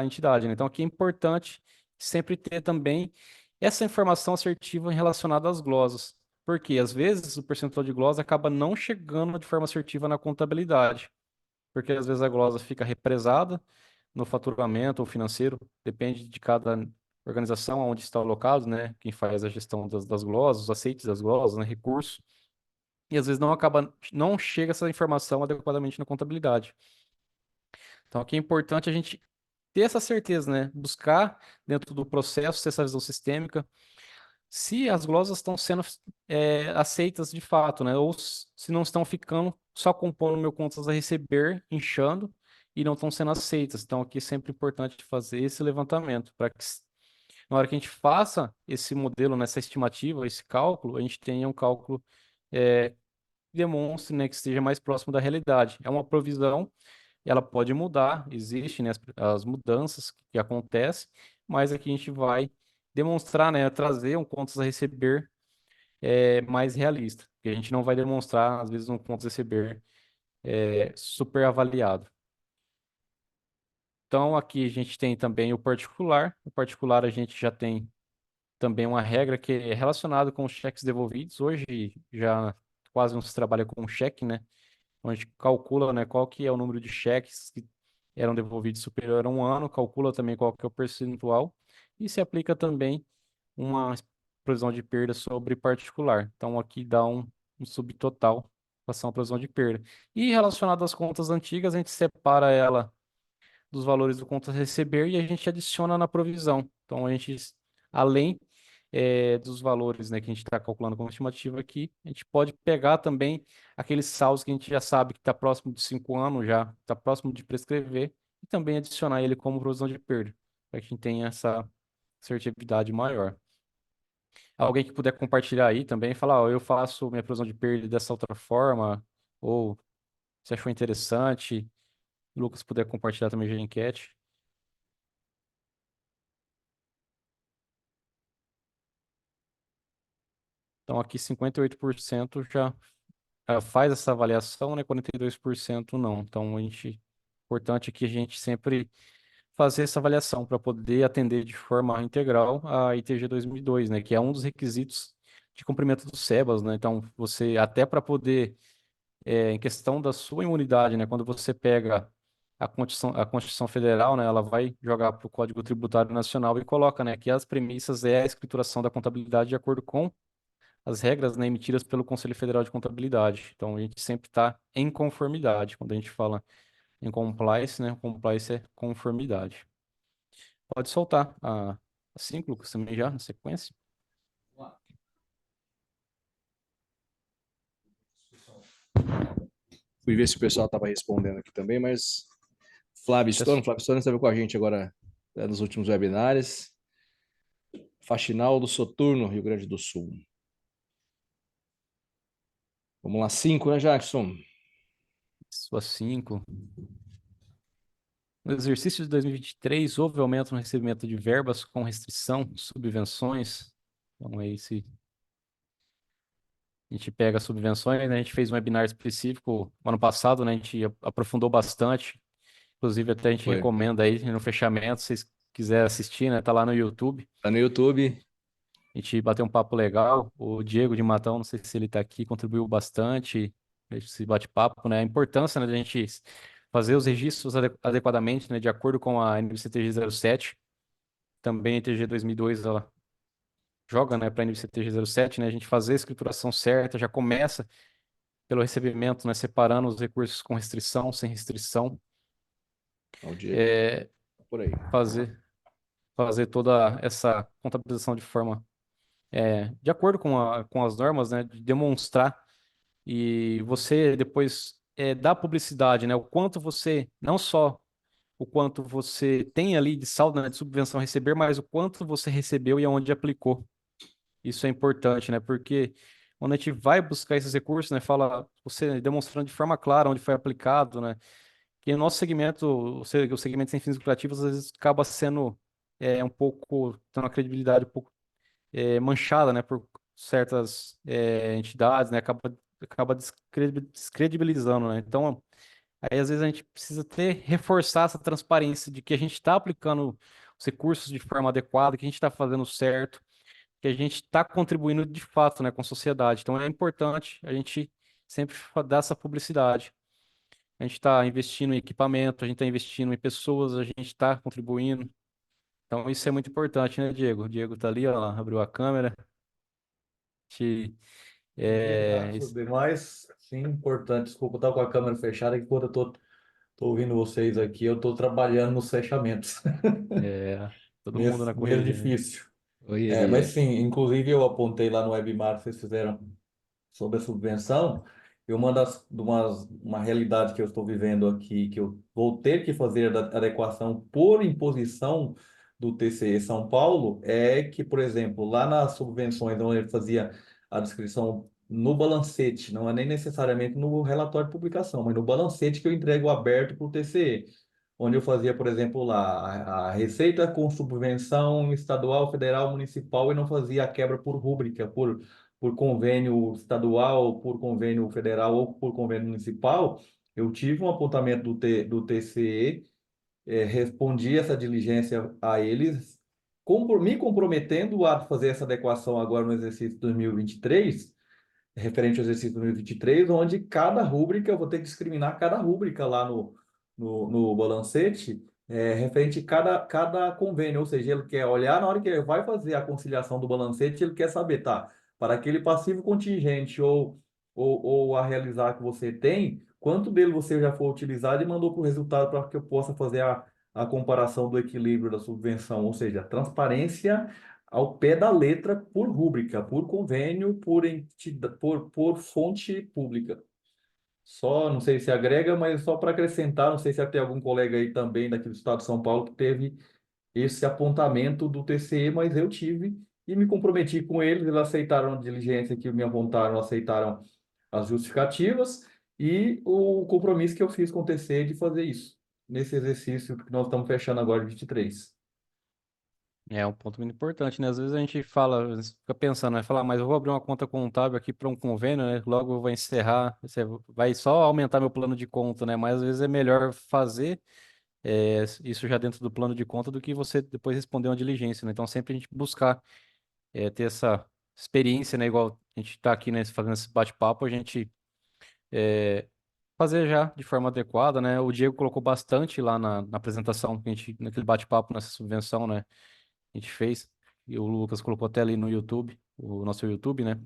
[SPEAKER 2] entidade, né? Então aqui é importante sempre ter também essa informação assertiva relacionada às glosas. Porque às vezes o percentual de glosa acaba não chegando de forma assertiva na contabilidade. Porque às vezes a glosa fica represada no faturamento ou financeiro, depende de cada organização onde está alocado, né? Quem faz a gestão das glosas, os aceites das glosas, né? Recursos. E às vezes não chega essa informação adequadamente na contabilidade. Então aqui é importante a gente ter essa certeza, né? Buscar dentro do processo ter essa visão sistêmica, se as glosas estão sendo aceitas de fato, né? Ou se não estão ficando só compondo meu contas a receber, inchando, e não estão sendo aceitas. Então, aqui é sempre importante fazer esse levantamento, para que na hora que a gente faça esse modelo, nessa estimativa, esse cálculo, a gente tenha um cálculo que demonstre, né, que esteja mais próximo da realidade. É uma provisão, ela pode mudar, existe, né, as mudanças que acontecem, mas aqui a gente vai demonstrar, né, trazer um contas a receber mais realista, que a gente não vai demonstrar, às vezes, um contas a receber super avaliado. Então, aqui a gente tem também o particular. O particular a gente já tem também uma regra que é relacionada com os cheques devolvidos. Hoje já quase não se trabalha com cheque, né? Então, a gente calcula, né, qual que é o número de cheques que eram devolvidos superior a um ano, calcula também qual que é o percentual e se aplica também uma provisão de perda sobre particular. Então, aqui dá um subtotal em relação à provisão de perda. E relacionado às contas antigas, a gente separa ela dos valores do contas a receber e a gente adiciona na provisão. Então, a gente, além dos valores, né, que a gente está calculando como estimativa aqui, a gente pode pegar também aqueles saldos que a gente já sabe que está próximo de 5 anos, já está próximo de prescrever, e também adicionar ele como provisão de perda, para que a gente tenha essa assertividade maior. Alguém que puder compartilhar aí também, falar, ó, eu faço minha provisão de perda dessa outra forma, ou se achou interessante, o Lucas puder compartilhar também a enquete. Então aqui 58% já faz essa avaliação, né? 42% não. Então importante aqui a gente sempre fazer essa avaliação para poder atender de forma integral a ITG 2002, né? Que é um dos requisitos de cumprimento do SEBAS, né? Então você até para poder em questão da sua imunidade, né? Quando você pega a Constituição Federal, né? Ela vai jogar para o Código Tributário Nacional e coloca, né? Que as premissas é a escrituração da contabilidade de acordo com as regras, né, emitidas pelo Conselho Federal de Contabilidade. Então, a gente sempre está em conformidade. Quando a gente fala em compliance, né, compliance é conformidade. Pode soltar a 5, Lucas, também já, na sequência.
[SPEAKER 1] Fui ver se o pessoal estava respondendo aqui também, mas Flávio Stone estava com a gente agora nos últimos webinários. Faxinal do Soturno, Rio Grande do Sul. Vamos lá, 5, né, Jackson?
[SPEAKER 2] Sua 5. No exercício de 2023, houve aumento no recebimento de verbas com restrição, subvenções. Então, aí se a gente pega subvenções, né, a gente fez um webinar específico ano passado, né, a gente aprofundou bastante. Inclusive, até a gente
[SPEAKER 1] Foi.
[SPEAKER 2] recomenda aí no fechamento, se vocês quiserem assistir, né? Tá lá no YouTube.
[SPEAKER 1] Tá no YouTube.
[SPEAKER 2] A gente bateu um papo legal. O Diego de Matão, não sei se ele tá aqui, contribuiu bastante esse bate-papo, né? A importância, né, de a gente fazer os registros adequadamente, né? De acordo com a NBCTG 07. Também a NTG 2002, ela joga, né, para a NBCTG 07, né? A gente fazer a escrituração certa, já começa pelo recebimento, né? Separando os recursos com restrição, sem restrição.
[SPEAKER 1] Ó, o Diego.
[SPEAKER 2] É,
[SPEAKER 1] Por aí.
[SPEAKER 2] fazer toda essa contabilização de forma de acordo com as normas, né, de demonstrar e você depois dar publicidade, né, o quanto você, não só o quanto você tem ali de saldo, né, de subvenção a receber, mas o quanto você recebeu e aonde aplicou. Isso é importante, né, porque quando a gente vai buscar esses recursos, né, fala você demonstrando de forma clara onde foi aplicado, né, que o nosso segmento, o segmento sem fins lucrativos, às vezes acaba sendo um pouco, tendo uma credibilidade um pouco manchada, né, por certas entidades, né, acaba descredibilizando, né? Então, aí às vezes a gente precisa reforçar essa transparência de que a gente está aplicando os recursos de forma adequada, que a gente está fazendo certo, que a gente está contribuindo de fato, né, com a sociedade. Então, é importante a gente sempre dar essa publicidade. A gente está investindo em equipamento, a gente está investindo em pessoas, a gente está contribuindo. Então, isso é muito importante, né, Diego? O Diego tá ali, ó, abriu a câmera. Que, é,
[SPEAKER 3] Exato,
[SPEAKER 2] es-
[SPEAKER 3] demais, sim, importante. Desculpa, eu estar com a câmera fechada, que quando eu tô ouvindo vocês aqui, eu estou trabalhando nos fechamentos.
[SPEAKER 2] é, todo mundo na
[SPEAKER 3] Meio
[SPEAKER 2] correria, né?
[SPEAKER 3] difícil. Mas
[SPEAKER 1] Correria.
[SPEAKER 3] sim, inclusive eu apontei lá no webinar que vocês fizeram sobre a subvenção, e uma realidade que eu estou vivendo aqui, que eu vou ter que fazer a adequação por imposição do TCE São Paulo, é que, por exemplo, lá nas subvenções, onde ele fazia a descrição no balancete, não é nem necessariamente no relatório de publicação, mas no balancete que eu entrego aberto para o TCE, onde eu fazia, por exemplo, lá a receita com subvenção estadual, federal, municipal, e não fazia a quebra por rúbrica, por convênio estadual, por convênio federal ou por convênio municipal. Eu tive um apontamento do TCE respondi essa diligência a eles, me comprometendo a fazer essa adequação agora no exercício 2023, referente ao exercício 2023, onde cada rúbrica, eu vou ter que discriminar cada rúbrica lá no balancete, referente a cada convênio, ou seja, ele quer olhar na hora que ele vai fazer a conciliação do balancete, ele quer saber, tá, para aquele passivo contingente ou a realizar que você tem, quanto dele você já foi utilizado e mandou para o resultado para que eu possa fazer a comparação do equilíbrio da subvenção, ou seja, transparência ao pé da letra por rúbrica, por convênio, por fonte pública. Só, não sei se agrega, mas só para acrescentar, não sei se tem algum colega aí também daqui do estado de São Paulo que teve esse apontamento do TCE, mas eu tive e me comprometi com eles, eles aceitaram a diligência que me apontaram, aceitaram as justificativas e o compromisso que eu fiz com o TCE de fazer isso, nesse exercício que nós estamos fechando agora, 23.
[SPEAKER 2] É um ponto muito importante, né? Às vezes a gente fala, às vezes fica pensando, né? Falar, mas eu vou abrir uma conta contábil aqui para um convênio, né? Logo eu vou encerrar, você vai só aumentar meu plano de conta, né? Mas às vezes é melhor fazer isso já dentro do plano de conta do que você depois responder uma diligência, né? Então sempre a gente buscar ter essa experiência, né? Igual a gente está aqui, né, fazendo esse bate-papo, a gente é, fazer já de forma adequada, né? O Diego colocou bastante lá na apresentação, que a gente, naquele bate-papo, nessa subvenção, né? A gente fez, e o Lucas colocou até ali no YouTube, o nosso YouTube, né?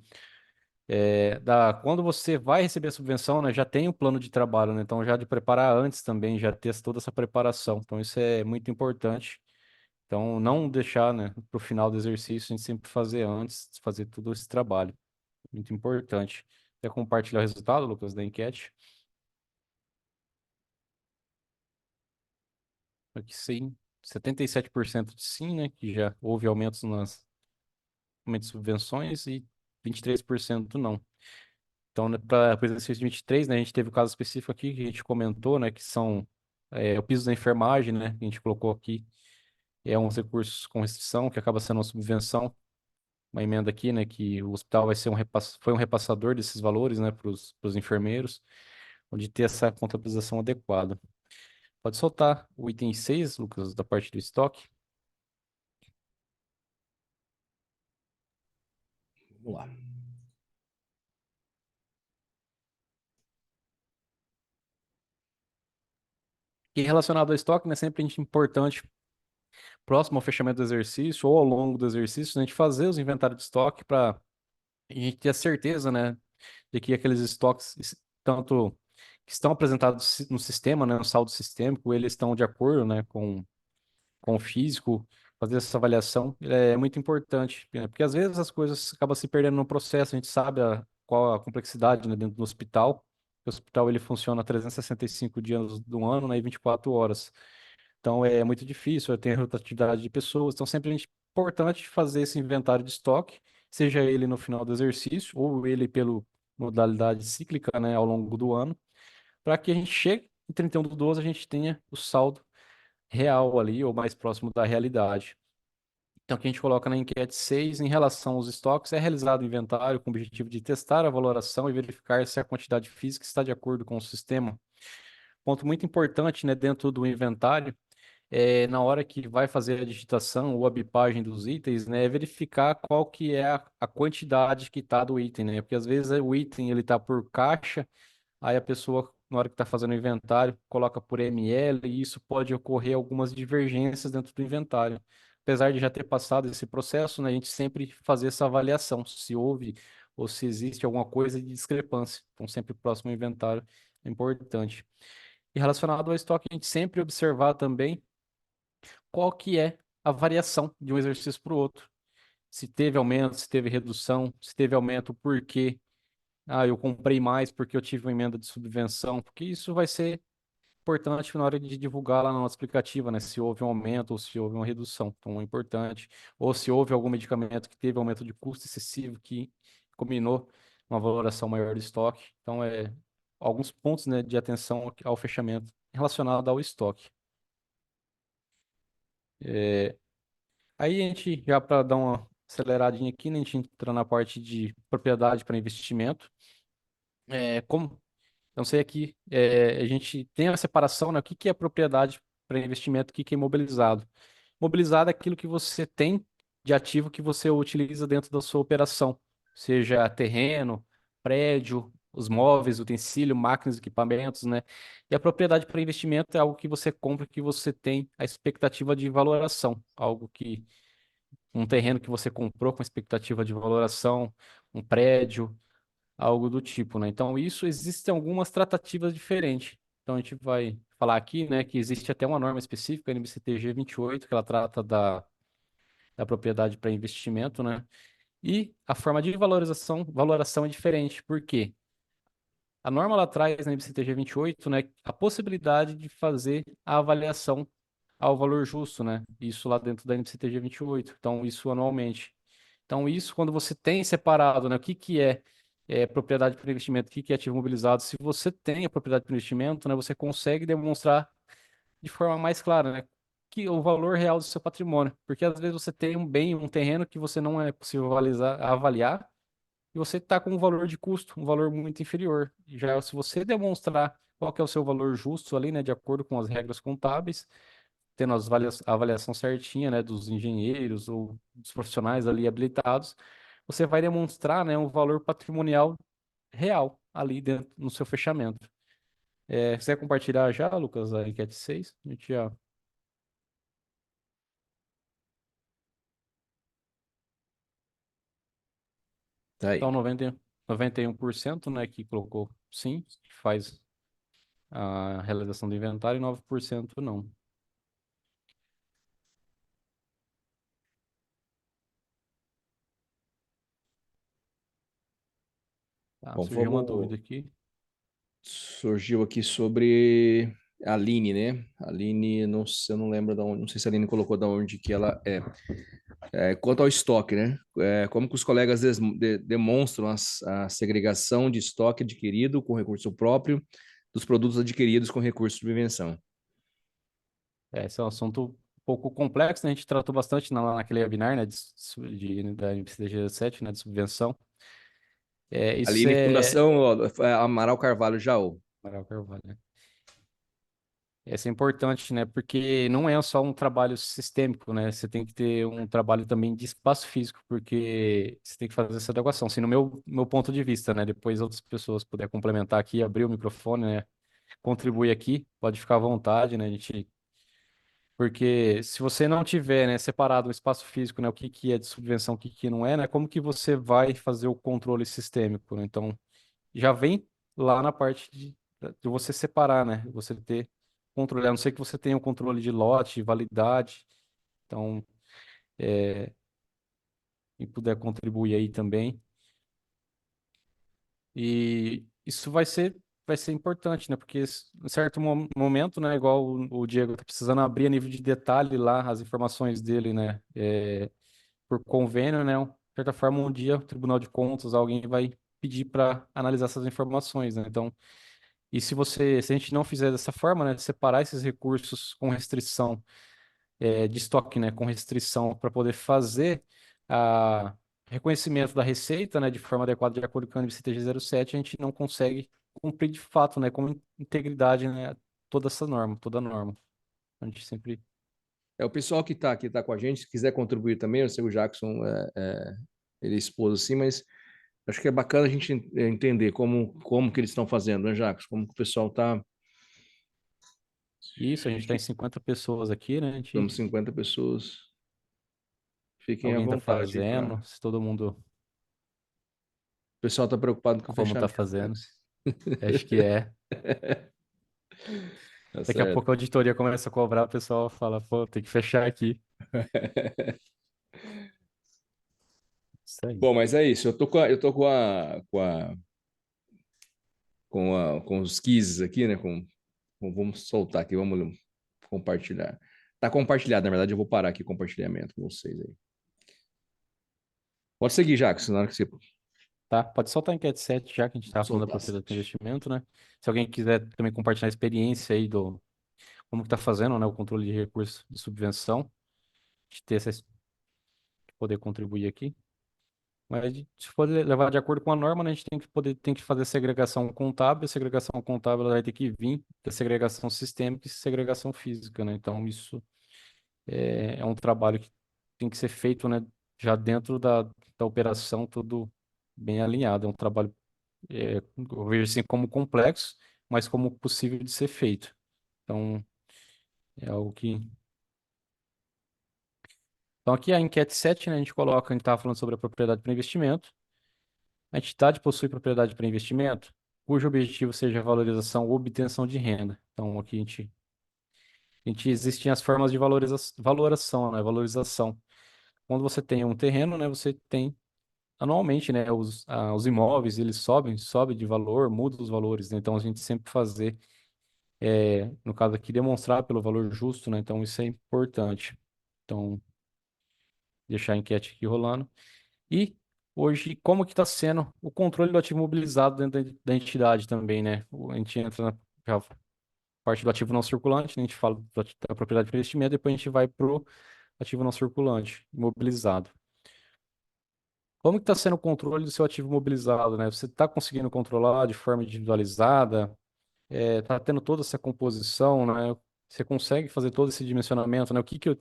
[SPEAKER 2] Quando você vai receber a subvenção, né, já tem o plano de trabalho, né? Então, já de preparar antes também, já ter toda essa preparação. Então, isso é muito importante. Então, não deixar, né, para o final do exercício, a gente sempre fazer antes, fazer todo esse trabalho. Muito importante. Quer compartilhar o resultado, Lucas, da enquete? Aqui sim, 77% de sim, né, que já houve aumentos de subvenções e 23% não. Então, né, para o exercício de 23, né, a gente teve o caso específico aqui que a gente comentou, né, que são o piso da enfermagem, né, que a gente colocou aqui, é uns recursos com restrição, que acaba sendo uma subvenção, uma emenda aqui, né, que o hospital vai ser foi um repassador desses valores, né, para os enfermeiros, onde ter essa contabilização adequada. Pode soltar o item 6, Lucas, da parte do estoque.
[SPEAKER 1] Vamos lá.
[SPEAKER 2] E relacionado ao estoque, né, sempre a gente importante, próximo ao fechamento do exercício ou ao longo do exercício, né, a gente fazer os inventários de estoque para a gente ter a certeza, né, de que aqueles estoques, tanto que estão apresentados no sistema, né, no saldo sistêmico, eles estão de acordo, né, com o físico, fazer essa avaliação é muito importante, né, porque às vezes as coisas acabam se perdendo no processo, a gente sabe qual a complexidade, né, dentro do hospital. O hospital ele funciona 365 dias do ano, né, e 24 horas. Então é muito difícil, tem rotatividade de pessoas, então sempre é importante fazer esse inventário de estoque, seja ele no final do exercício ou ele pelo modalidade cíclica, né, ao longo do ano, para que a gente chegue em 31/12 a gente tenha o saldo real ali ou mais próximo da realidade. Então, o que a gente coloca na enquete 6 em relação aos estoques é realizado o inventário com o objetivo de testar a valoração e verificar se a quantidade física está de acordo com o sistema. Ponto muito importante, né, dentro do inventário na hora que vai fazer a digitação ou a bipagem dos itens, né, é verificar qual que é a quantidade que está do item, né? Porque às vezes o item ele está por caixa, aí a pessoa na hora que está fazendo o inventário coloca por ml e isso pode ocorrer algumas divergências dentro do inventário. Apesar de já ter passado esse processo, né, a gente sempre fazer essa avaliação se houve ou se existe alguma coisa de discrepância. Então sempre próximo ao inventário é importante. E relacionado ao estoque, a gente sempre observar também qual que é a variação de um exercício para o outro. Se teve aumento, se teve redução, se teve aumento, por quê? Ah, eu comprei mais porque eu tive uma emenda de subvenção, porque isso vai ser importante na hora de divulgar lá na nossa aplicativa, né? Se houve um aumento ou se houve uma redução. Então é importante. Ou se houve algum medicamento que teve aumento de custo excessivo que combinou uma valoração maior do estoque. Então alguns pontos, né, de atenção ao fechamento relacionado ao estoque. É, Aí a gente, já para dar uma aceleradinha aqui, né, a gente entra na parte de propriedade para investimento. Como eu não sei aqui, a gente tem a separação, né? O que que é propriedade para investimento, o que que é imobilizado? Mobilizado é aquilo que você tem de ativo que você utiliza dentro da sua operação, seja terreno, prédio, os móveis, utensílio, máquinas, equipamentos, né? E a propriedade para investimento é algo que você compra que você tem a expectativa de valoração, algo que um terreno que você comprou com expectativa de valoração, um prédio, algo do tipo, né? Então, isso existem algumas tratativas diferentes. Então, a gente vai falar aqui, né, que existe até uma norma específica, a NBCTG 28, que ela trata da propriedade para investimento, né? E a forma de valoração é diferente. Por quê? A norma lá traz na NBCTG 28, né, a possibilidade de fazer a avaliação ao valor justo, né? Isso lá dentro da NBCTG 28. Então, isso anualmente. Então, isso quando você tem separado, né, o que que é propriedade para investimento, o que que é ativo mobilizado, se você tem a propriedade para investimento, né, você consegue demonstrar de forma mais clara, né, que o valor real do seu patrimônio, porque às vezes você tem um bem, um terreno que você não é possível avaliar e você está com um valor de custo, um valor muito inferior. E já se você demonstrar qual que é o seu valor justo ali, né, de acordo com as regras contábeis, tendo a avaliação certinha, né, dos engenheiros ou dos profissionais ali habilitados, você vai demonstrar, né, um valor patrimonial real ali dentro no seu fechamento. Você quer compartilhar já, Lucas, a enquete 6? A gente já...
[SPEAKER 1] Tá aí.
[SPEAKER 2] Então, 91%, né, que colocou sim, que faz a realização do inventário, e 9% não. Tá,
[SPEAKER 1] Bom,
[SPEAKER 2] surgiu uma
[SPEAKER 1] vamos.
[SPEAKER 2] dúvida aqui.
[SPEAKER 1] Surgiu aqui sobre a Aline, né? A Aline, não, eu não lembro da onde, não sei se a Aline colocou da onde que ela é. Quanto ao estoque, né? Como que os colegas demonstram a segregação de estoque adquirido com recurso próprio dos produtos adquiridos com recurso de subvenção?
[SPEAKER 2] Esse é um assunto um pouco complexo, né? A gente tratou bastante naquele webinar, né, da MPCG 7, né, de subvenção. Isso
[SPEAKER 1] Aline
[SPEAKER 2] é...
[SPEAKER 1] Fundação ó, Amaral Carvalho Jaú.
[SPEAKER 2] Amaral Carvalho, né? Essa é importante, né? Porque não é só um trabalho sistêmico, né? Você tem que ter um trabalho também de espaço físico, porque você tem que fazer essa adequação. Assim, no meu ponto de vista, né? Depois outras pessoas puderem complementar aqui, abrir o microfone, né? Contribuir aqui, pode ficar à vontade, né? Porque se você não tiver, né, separado o espaço físico, né, o que que é de subvenção, o que que não é, né, como que você vai fazer o controle sistêmico, né? Então, já vem lá na parte de você separar, né? Você ter controle, a não ser que você tenha o controle de lote, validade. Então, quem puder contribuir aí também. E isso vai ser importante, né? Porque em certo momento, né, igual o Diego tá precisando abrir a nível de detalhe lá as informações dele, né? Por convênio, né? De certa forma, um dia o Tribunal de Contas, alguém vai pedir para analisar essas informações, né? Então, e se a gente não fizer dessa forma, né, separar esses recursos com restrição de estoque, né, com restrição para poder fazer a reconhecimento da receita, né, de forma adequada de acordo com a NBCTG 07, a gente não consegue cumprir de fato, né, com integridade, né, toda essa norma, toda a norma. A gente sempre...
[SPEAKER 1] O pessoal que tá com a gente, se quiser contribuir também, eu sei que o Jackson ele é esposo assim, mas acho que é bacana a gente entender como que eles estão fazendo, né, Jackson? Como que o pessoal tá.
[SPEAKER 2] Isso, a gente está em 50 pessoas aqui, né?
[SPEAKER 1] Temos 50 pessoas. Fiquem à
[SPEAKER 2] Alguém está
[SPEAKER 1] vontade aí
[SPEAKER 2] fazendo,
[SPEAKER 1] para.
[SPEAKER 2] se todo mundo
[SPEAKER 1] O pessoal está preocupado com o
[SPEAKER 2] como está
[SPEAKER 1] fechamento,
[SPEAKER 2] fazendo,
[SPEAKER 1] Jackson.
[SPEAKER 2] acho que é.
[SPEAKER 1] Tá
[SPEAKER 2] Daqui a
[SPEAKER 1] certo.
[SPEAKER 2] pouco a auditoria começa a cobrar, o pessoal fala, pô, tem que fechar aqui. Isso aí.
[SPEAKER 1] Bom, mas é isso. Eu tô com os quizzes aqui, né? Vamos soltar aqui, vamos compartilhar. Tá compartilhado, na verdade, eu vou parar aqui o compartilhamento com vocês aí. Pode seguir, Jackson, na hora que você
[SPEAKER 2] Tá? Pode soltar a enquete 7, já que a gente estava falando da
[SPEAKER 1] soltar.
[SPEAKER 2] propriedade de investimento, né? Se alguém quiser também compartilhar a experiência aí do como que tá fazendo, né, o controle de recursos de subvenção, de ter essa, poder contribuir aqui. Mas se for levar de acordo com a norma, né, a gente tem que fazer segregação contábil. A segregação contábil ela vai ter que vir da segregação sistêmica e segregação física, né? Então isso é um trabalho que tem que ser feito, né, já dentro da operação, tudo bem alinhado. É um trabalho, eu vejo assim como complexo, mas como possível de ser feito. Então é algo que. Então aqui a enquete 7, né, a gente coloca, a gente estava falando sobre a propriedade para investimento. A entidade possui propriedade para investimento, cujo objetivo seja a valorização ou obtenção de renda. Então, aqui a gente existem as formas de valoração, né? Valorização. Quando você tem um terreno, né? Você tem anualmente, né? Os imóveis, eles sobem de valor, mudam os valores, né? Então, a gente sempre fazer, no caso aqui, demonstrar pelo valor justo, né? Então, isso é importante. Então, deixar a enquete aqui rolando. E hoje, como que está sendo o controle do ativo mobilizado dentro da entidade também, né? A gente entra na já parte do ativo não circulante, né? A gente fala da propriedade de investimento, depois a gente vai para o ativo não circulante, imobilizado. Como que está sendo o controle do seu ativo mobilizado, né? Você está conseguindo controlar de forma individualizada? Está tendo toda essa composição, né? Você consegue fazer todo esse dimensionamento, né? O que que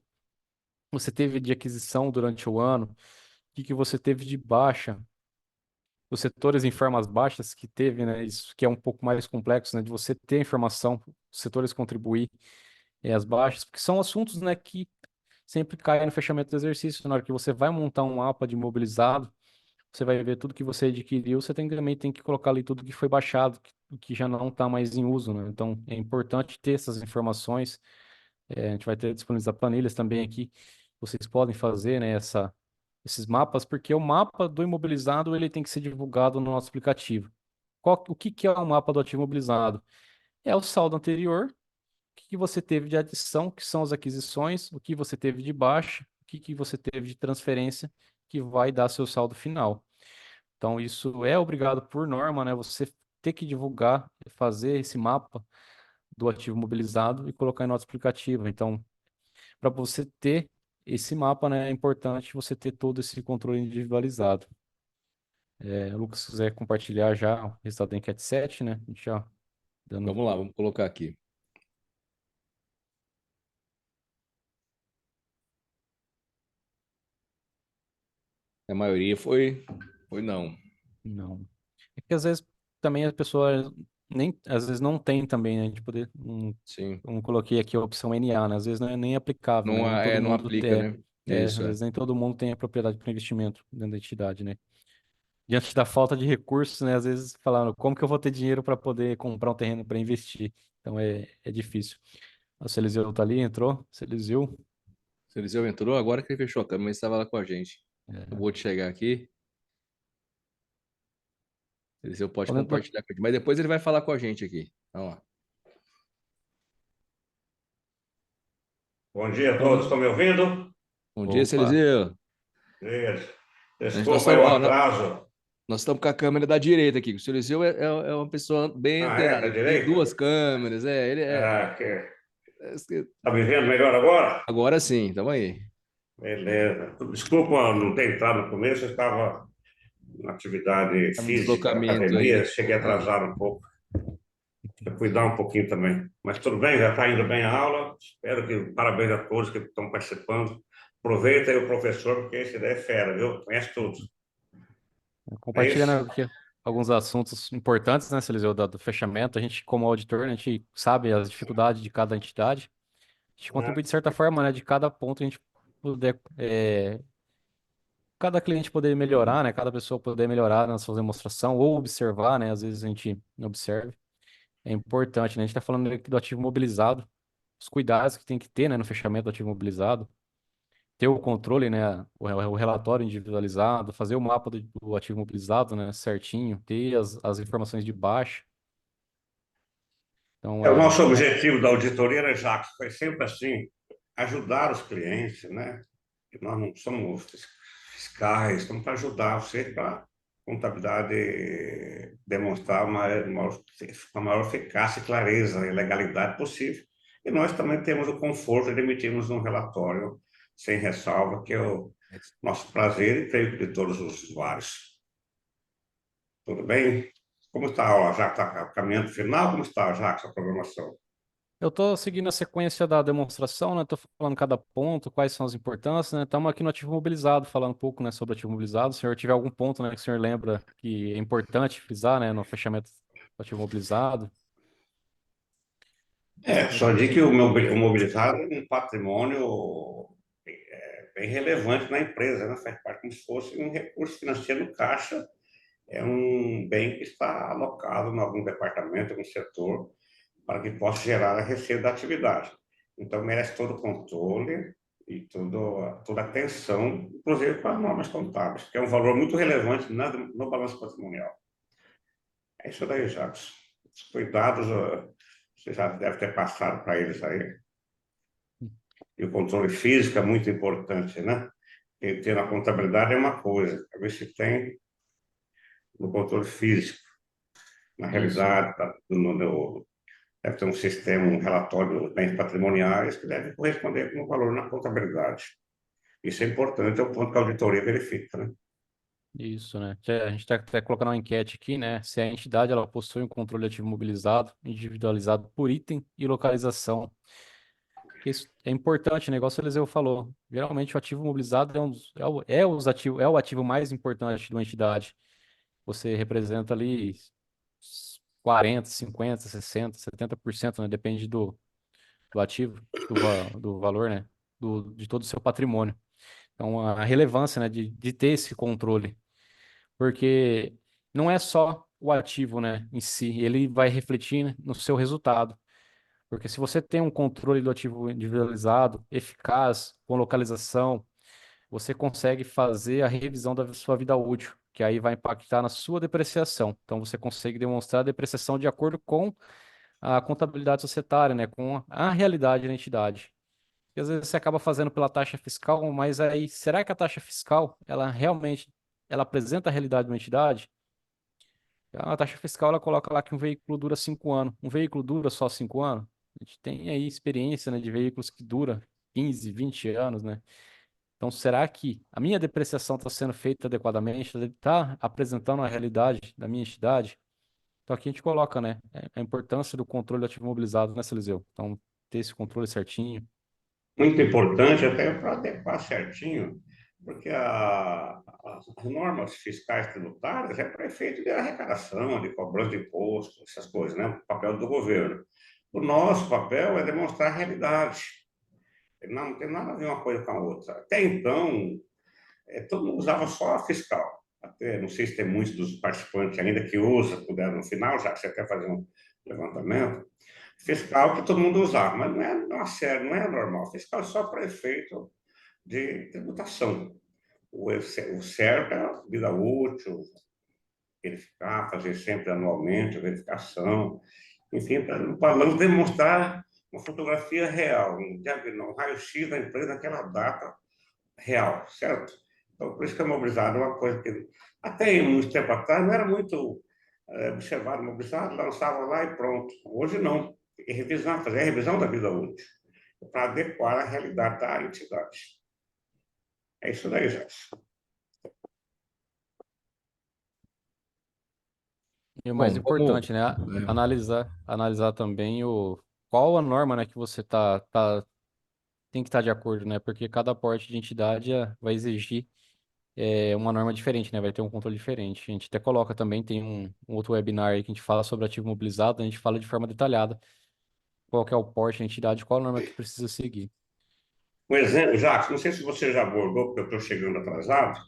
[SPEAKER 2] você teve de aquisição durante o ano? O que que você teve de baixa? Os setores em formas baixas que teve, né? Isso que é um pouco mais complexo, né? De você ter informação, os setores contribuir as baixas, porque são assuntos, né, que sempre caem no fechamento do exercício. Na hora que você vai montar um mapa de imobilizado, você vai ver tudo que você adquiriu, você também tem que colocar ali tudo que foi baixado, que já não está mais em uso, né? Então é importante ter essas informações. A gente vai ter disponibilizar planilhas também aqui. Vocês podem fazer, né, esses mapas, porque o mapa do imobilizado ele tem que ser divulgado no nosso aplicativo. O que que é o mapa do ativo imobilizado? É o saldo anterior, o que que você teve de adição, que são as aquisições, o que você teve de baixa, o que que você teve de transferência, que vai dar seu saldo final. Então, isso é obrigado por norma, né? Você ter que divulgar, fazer esse mapa do ativo mobilizado e colocar em nosso aplicativo. Então, para você ter esse mapa, né, é importante você ter todo esse controle individualizado. O Lucas, se quiser compartilhar já o resultado da enquete 7, né? A gente já dando.
[SPEAKER 1] Vamos lá, vamos colocar aqui. A maioria foi não.
[SPEAKER 2] Não. É que às vezes também a pessoa nem, às vezes não tem também, né? A gente poder,
[SPEAKER 1] Sim.
[SPEAKER 2] não coloquei aqui a opção NA, né? Às vezes não é nem aplicável, né?
[SPEAKER 1] Não,
[SPEAKER 2] Nem todo
[SPEAKER 1] não
[SPEAKER 2] mundo
[SPEAKER 1] aplica, né?
[SPEAKER 2] às
[SPEAKER 1] Isso, é.
[SPEAKER 2] vezes nem todo mundo tem a propriedade para investimento dentro da entidade, né? Diante da falta de recursos, né? Às vezes falando, como que eu vou ter dinheiro para poder comprar um terreno para investir? Então é difícil. O Celiseu tá ali, entrou. Celiseu.
[SPEAKER 1] O Eliseu entrou, agora que ele fechou a câmera, mas estava lá com a gente. Eu
[SPEAKER 2] É.
[SPEAKER 1] vou te chegar aqui. O Eliseu pode
[SPEAKER 2] Falando da-
[SPEAKER 1] compartilhar com a gente, mas depois ele vai falar com a gente aqui. Vamos lá.
[SPEAKER 4] Bom dia a todos,
[SPEAKER 2] falando-
[SPEAKER 4] estão me ouvindo?
[SPEAKER 1] Bom dia,
[SPEAKER 2] Opa,
[SPEAKER 1] Eliseu.
[SPEAKER 4] Beleza.
[SPEAKER 1] Nós
[SPEAKER 4] Desculpa aí
[SPEAKER 1] estamos,
[SPEAKER 4] o
[SPEAKER 1] ó,
[SPEAKER 4] atraso.
[SPEAKER 1] nós estamos com a câmera da direita aqui. O seu Eliseu é uma pessoa bem
[SPEAKER 4] Ah, é?
[SPEAKER 1] antenada.
[SPEAKER 4] Da
[SPEAKER 1] Ele tem
[SPEAKER 4] direita?
[SPEAKER 1] duas câmeras. Ele
[SPEAKER 4] Ah,
[SPEAKER 1] é-
[SPEAKER 4] tá me vendo melhor agora?
[SPEAKER 1] Agora sim, estamos aí.
[SPEAKER 4] Beleza. Desculpa não ter entrado no começo, eu estava na atividade
[SPEAKER 1] Tá no
[SPEAKER 4] física,
[SPEAKER 1] deslocamento
[SPEAKER 4] academia,
[SPEAKER 1] aí.
[SPEAKER 4] cheguei
[SPEAKER 1] Ah,
[SPEAKER 4] atrasado um pouco. Eu cuidar um pouquinho também. Mas tudo bem, já está indo bem a aula. Espero que, parabéns a todos que estão participando. Aproveita aí o professor, porque esse daí é fera, viu? Conhece tudo. É isso?
[SPEAKER 2] compartilhando aqui alguns assuntos importantes, né, Celiseu, do fechamento. A gente, como auditor, né, a gente sabe as dificuldades de cada entidade. A gente
[SPEAKER 4] Né?
[SPEAKER 2] contribui de certa forma, né, de cada ponto a gente puder, cada cliente poder melhorar, né, cada pessoa poder melhorar na sua demonstração ou observar, né, às vezes a gente não observa. É importante, né, a gente está falando aqui do ativo mobilizado, os cuidados que tem que ter, né, no fechamento do ativo mobilizado, ter o controle, né, o relatório individualizado, fazer o mapa do ativo mobilizado, né, certinho, ter as informações de baixa. Então,
[SPEAKER 4] O nosso objetivo da auditoria, né, Jacques, foi sempre assim, ajudar os clientes, né? Que nós não somos fiscais, estamos para ajudar você para a contabilidade demonstrar uma maior eficácia, clareza e legalidade possível. E nós também temos o conforto de emitirmos um relatório sem ressalva, que é o nosso prazer e creio que de todos os usuários. Tudo bem? Como está a aula? Já está caminhando para o final? Como está já a programação?
[SPEAKER 2] Eu estou seguindo a sequência da demonstração, né? Estou falando cada ponto, quais são as importâncias, né? Estamos aqui no ativo mobilizado, falando um pouco, né, sobre o ativo mobilizado. Se o senhor tiver algum ponto, né, que o senhor lembra que é importante frisar, né, no fechamento do ativo mobilizado.
[SPEAKER 4] Só digo que o mobilizado é um patrimônio bem relevante na empresa, né? Faz parte como se fosse um recurso financeiro no caixa, é um bem que está alocado em algum departamento, algum setor, para que possa gerar a receita da atividade. Então, merece todo o controle e toda a atenção, inclusive para as normas contábeis, que é um valor muito relevante no balanço patrimonial. É isso daí, Jacques. Os cuidados, você já deve ter passado para eles aí. E o controle físico é muito importante, né? E ter na contabilidade é uma coisa, a ver se tem no controle físico. Na realidade, deve ter um sistema, um relatório dos bens patrimoniais que deve corresponder com o valor na contabilidade. Isso é importante, é o ponto que a auditoria verifica, né?
[SPEAKER 2] Isso, né? A gente está até colocando uma enquete aqui, né? Se a entidade ela possui um controle ativo mobilizado, individualizado por item e localização. Isso é importante, o negócio Eliseu falou. Geralmente o ativo mobilizado é o ativo mais importante de uma entidade. Você representa ali 40, 50, 60, 70%, né? Depende do ativo, do valor, né? De todo o seu patrimônio. Então, a relevância, né, de ter esse controle. Porque não é só o ativo, né, em si, ele vai refletir, né, no seu resultado. Porque se você tem um controle do ativo individualizado, eficaz, com localização, você consegue fazer a revisão da sua vida útil, que aí vai impactar na sua depreciação. Então, você consegue demonstrar a depreciação de acordo com a contabilidade societária, né, com a realidade da entidade. E às vezes você acaba fazendo pela taxa fiscal, mas aí, será que a taxa fiscal, ela realmente, ela apresenta a realidade de uma entidade? A taxa fiscal, ela coloca lá que um veículo dura 5 anos. Um veículo dura só 5 anos? A gente tem aí experiência, né, de veículos que dura 15, 20 anos, né? Então, será que a minha depreciação está sendo feita adequadamente? Está apresentando a realidade da minha entidade? Então, aqui a gente coloca, né, a importância do controle ativo mobilizado, né, Eliseu? Então, ter esse controle certinho.
[SPEAKER 4] Muito importante até para adequar certinho, porque as normas fiscais tributárias é para efeito de arrecadação, de cobrança de imposto, essas coisas, né? O papel do governo. O nosso papel é demonstrar a realidade. Não tem nada a ver uma coisa com a outra. Até então, todo mundo usava só a fiscal. Até, não sei se tem muitos dos participantes ainda que usam, puderam no final, já que você quer fazer um levantamento. Fiscal que todo mundo usava, mas não é sério, não é normal. Fiscal é só para efeito de tributação. O certo é a vida útil, verificar, fazer sempre anualmente a verificação, enfim, para não demonstrar uma fotografia real, um raio-x da empresa naquela data real, certo? Então, por isso que a mobilizada é uma coisa que, até muito tempo atrás, não era muito observado, mobilizado, lançava lá e pronto. Hoje não. Tem que revisar, fazer a revisão da vida útil, para adequar a realidade da entidade. É isso daí, gente.
[SPEAKER 2] E o mais
[SPEAKER 1] Bom,
[SPEAKER 2] importante, né,
[SPEAKER 1] né,
[SPEAKER 2] analisar também qual a norma, né, que você tem que estar de acordo, né? Porque cada porte de entidade vai exigir uma norma diferente, né? Vai ter um controle diferente. A gente até coloca também, tem um outro webinar aí que a gente fala sobre ativo mobilizado, a gente fala de forma detalhada qual que é o porte da entidade, qual a norma que precisa seguir.
[SPEAKER 4] Um exemplo, Jacques, não sei se você já abordou, porque eu estou chegando atrasado,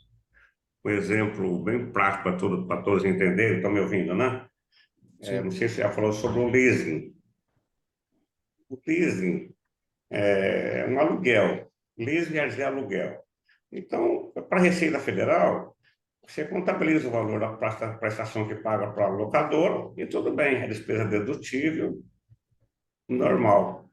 [SPEAKER 4] um exemplo bem prático para todos entenderem, estão me ouvindo, né? Não
[SPEAKER 2] Sim.
[SPEAKER 4] sei se já falou sobre o leasing. O leasing é um aluguel. Leasing é de aluguel. Então, para a Receita Federal, você contabiliza o valor da prestação que paga para o locador e tudo bem, é despesa dedutível, normal.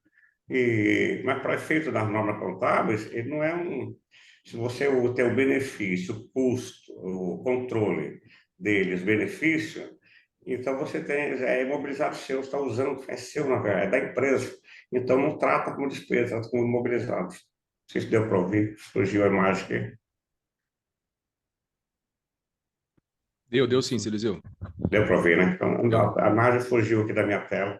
[SPEAKER 4] Mas para efeito das normas contábeis, ele não é um. Se você tem o benefício, o custo, o controle deles, benefício, então você tem, é imobilizado seu, está usando, é seu, na verdade, é da empresa. Então não trata como despesa, trata como imobilizado. sei se deu para ouvir, surgiu a imagem aqui.
[SPEAKER 1] Deu sim, Silizio.
[SPEAKER 4] Deu para ouvir, né? Então,
[SPEAKER 1] Deu.
[SPEAKER 4] a imagem fugiu aqui da minha tela.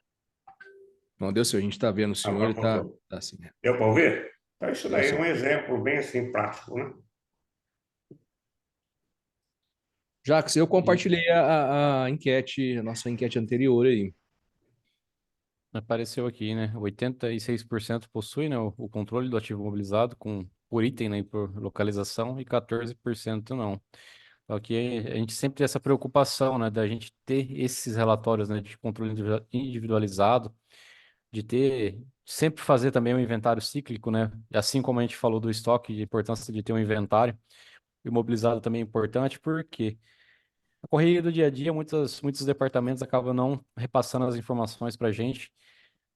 [SPEAKER 1] Não, deu sim, a gente está vendo o senhor,
[SPEAKER 4] Agora
[SPEAKER 1] ele está
[SPEAKER 4] voltou.
[SPEAKER 1] tá assim.
[SPEAKER 4] Deu para ouvir? Então, isso
[SPEAKER 1] Deu
[SPEAKER 4] daí é
[SPEAKER 1] sim.
[SPEAKER 4] um exemplo bem assim prático, né?
[SPEAKER 1] Jacques, eu
[SPEAKER 2] E
[SPEAKER 1] compartilhei a enquete, a nossa enquete anterior aí.
[SPEAKER 2] apareceu aqui, né? 86% possui, né, o controle do ativo mobilizado por item, né, e por localização, e 14% não. Só que a gente sempre tem essa preocupação, né, da gente ter esses relatórios, né, de controle individualizado, de ter, sempre fazer também um inventário cíclico, né? E assim como a gente falou do estoque, de importância de ter um inventário, o imobilizado também é importante, porque a correria do dia a dia, muitos departamentos acabam não repassando as informações para a gente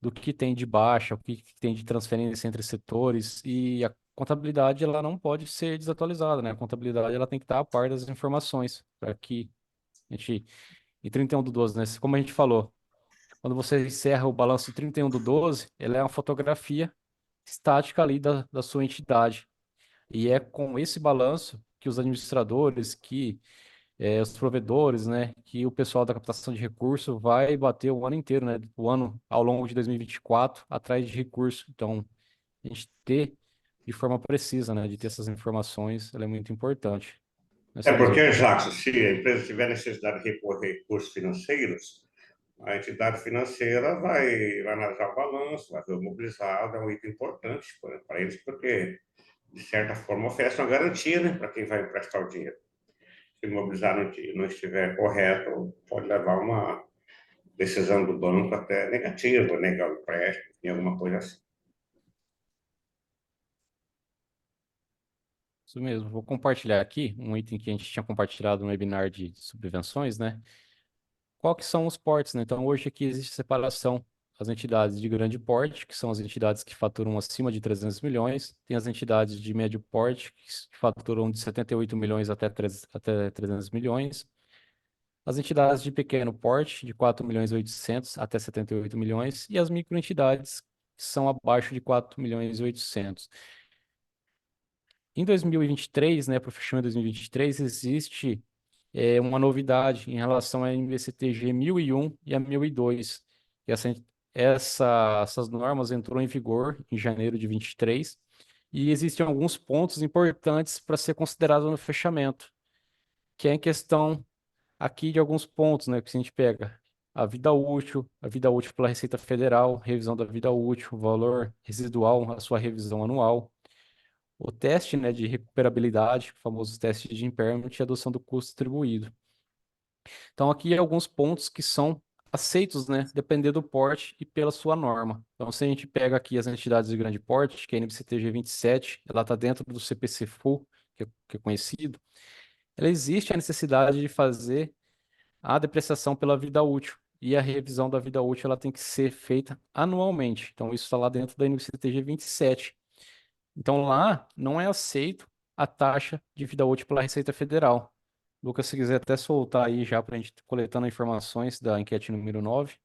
[SPEAKER 2] do que tem de baixa, o que tem de transferência entre setores, e a contabilidade ela não pode ser desatualizada, né? A contabilidade ela tem que estar a par das informações, para que a gente, em 31/12, né? Como a gente falou, quando você encerra o balanço de 31/12, ela é uma fotografia estática ali da sua entidade. E é com esse balanço que os administradores, que os provedores, né, que o pessoal da captação de recurso vai bater o ano inteiro, né, o ano ao longo de 2024 atrás de recurso. Então, a gente ter de forma precisa, né, de ter essas informações, ela é muito importante. Né,
[SPEAKER 4] É
[SPEAKER 2] Celizio?
[SPEAKER 4] porque, Jacques, se a empresa tiver necessidade de recorrer a recursos financeiros, a entidade financeira vai analisar o balanço, vai ver o mobilizado, é um item importante para eles, porque, de certa forma, oferece uma garantia, né, para quem vai emprestar o dinheiro. Se o mobilizado não estiver correto, pode levar uma decisão do banco até negativa, negar o empréstimo, em alguma coisa assim.
[SPEAKER 2] Isso mesmo. Vou compartilhar aqui um item que a gente tinha compartilhado no webinar de subvenções, né? Qual que são os portes, né? Então, hoje aqui existe separação. As entidades de grande porte, que são as entidades que faturam acima de 300 milhões, tem as entidades de médio porte, que faturam de 78 milhões até 300 milhões, as entidades de pequeno porte, de 4 milhões e 800 até 78 milhões, e as microentidades, que são abaixo de 4 milhões e 800. Em 2023, né, para o fechamento de 2023, existe uma novidade em relação à NBCTG 1001 e a 1002. E essas normas entrou em vigor em janeiro de 23 e existem alguns pontos importantes para ser considerado no fechamento, que é em questão aqui de alguns pontos, né, que a gente pega a vida útil pela Receita Federal, revisão da vida útil, o valor residual, a sua revisão anual, o teste, né, de recuperabilidade, o famoso teste de impairment e adoção do custo distribuído. Então, aqui alguns pontos que são aceitos, né, dependendo do porte e pela sua norma. Então, se a gente pega aqui as entidades de grande porte, que é a NBCTG 27, ela está dentro do CPC Full, que é conhecido, ela existe a necessidade de fazer a depreciação pela vida útil. E a revisão da vida útil ela tem que ser feita anualmente. Então, isso está lá dentro da NBCTG 27. Então, lá não é aceito a taxa de vida útil pela Receita Federal. Lucas, se quiser até soltar aí já para a gente coletando informações da enquete número 9.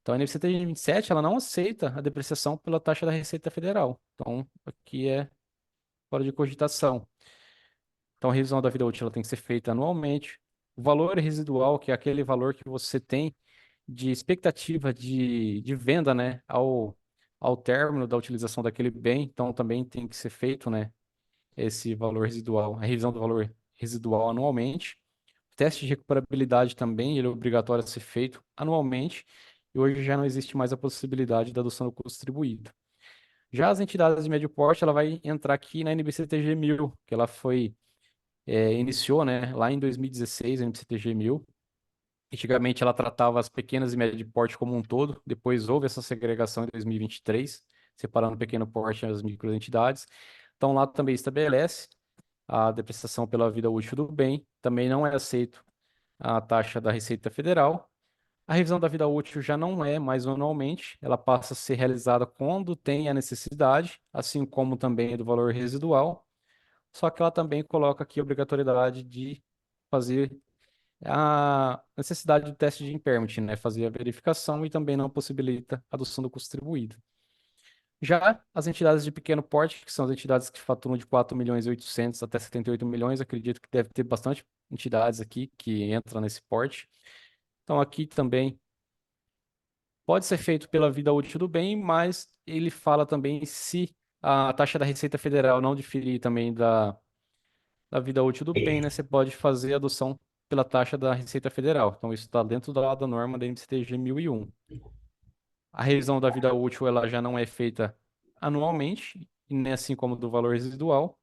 [SPEAKER 2] Então, a NBCTG 27 ela não aceita a depreciação pela taxa da Receita Federal. Então, aqui é fora de cogitação. Então, a revisão da vida útil ela tem que ser feita anualmente. O valor residual, que é aquele valor que você tem de expectativa de venda, né, ao término da utilização daquele bem, então também tem que ser feito, né, esse valor residual, a revisão do valor residual anualmente. O teste de recuperabilidade também, ele é obrigatório a ser feito anualmente, e hoje já não existe mais a possibilidade da adoção do custo distribuído. Já as entidades de médio porte, ela vai entrar aqui na NBCTG 1000, que ela iniciou, né, lá em 2016, a NBCTG 1000. Antigamente ela tratava as pequenas e médio porte como um todo, depois houve essa segregação em 2023, separando o pequeno porte e as microentidades. Então lá também estabelece a depreciação pela vida útil do bem, também não é aceito a taxa da Receita Federal. A revisão da vida útil já não é mais anualmente, ela passa a ser realizada quando tem a necessidade, assim como também do valor residual, só que ela também coloca aqui a obrigatoriedade de fazer a necessidade do teste de impairment, né? Fazer a verificação e também não possibilita a adoção do custo distribuído. Já as entidades de pequeno porte, que são as entidades que faturam de 4 milhões e 800 até 78 milhões, acredito que deve ter bastante entidades aqui que entram nesse porte. Então, aqui também pode ser feito pela vida útil do bem, mas ele fala também se a taxa da Receita Federal não diferir também da vida útil do bem, né? Você pode fazer a adoção pela taxa da Receita Federal. Então, isso está dentro da norma da NCTG 1001. A revisão da vida útil ela já não é feita anualmente, e nem assim como do valor residual.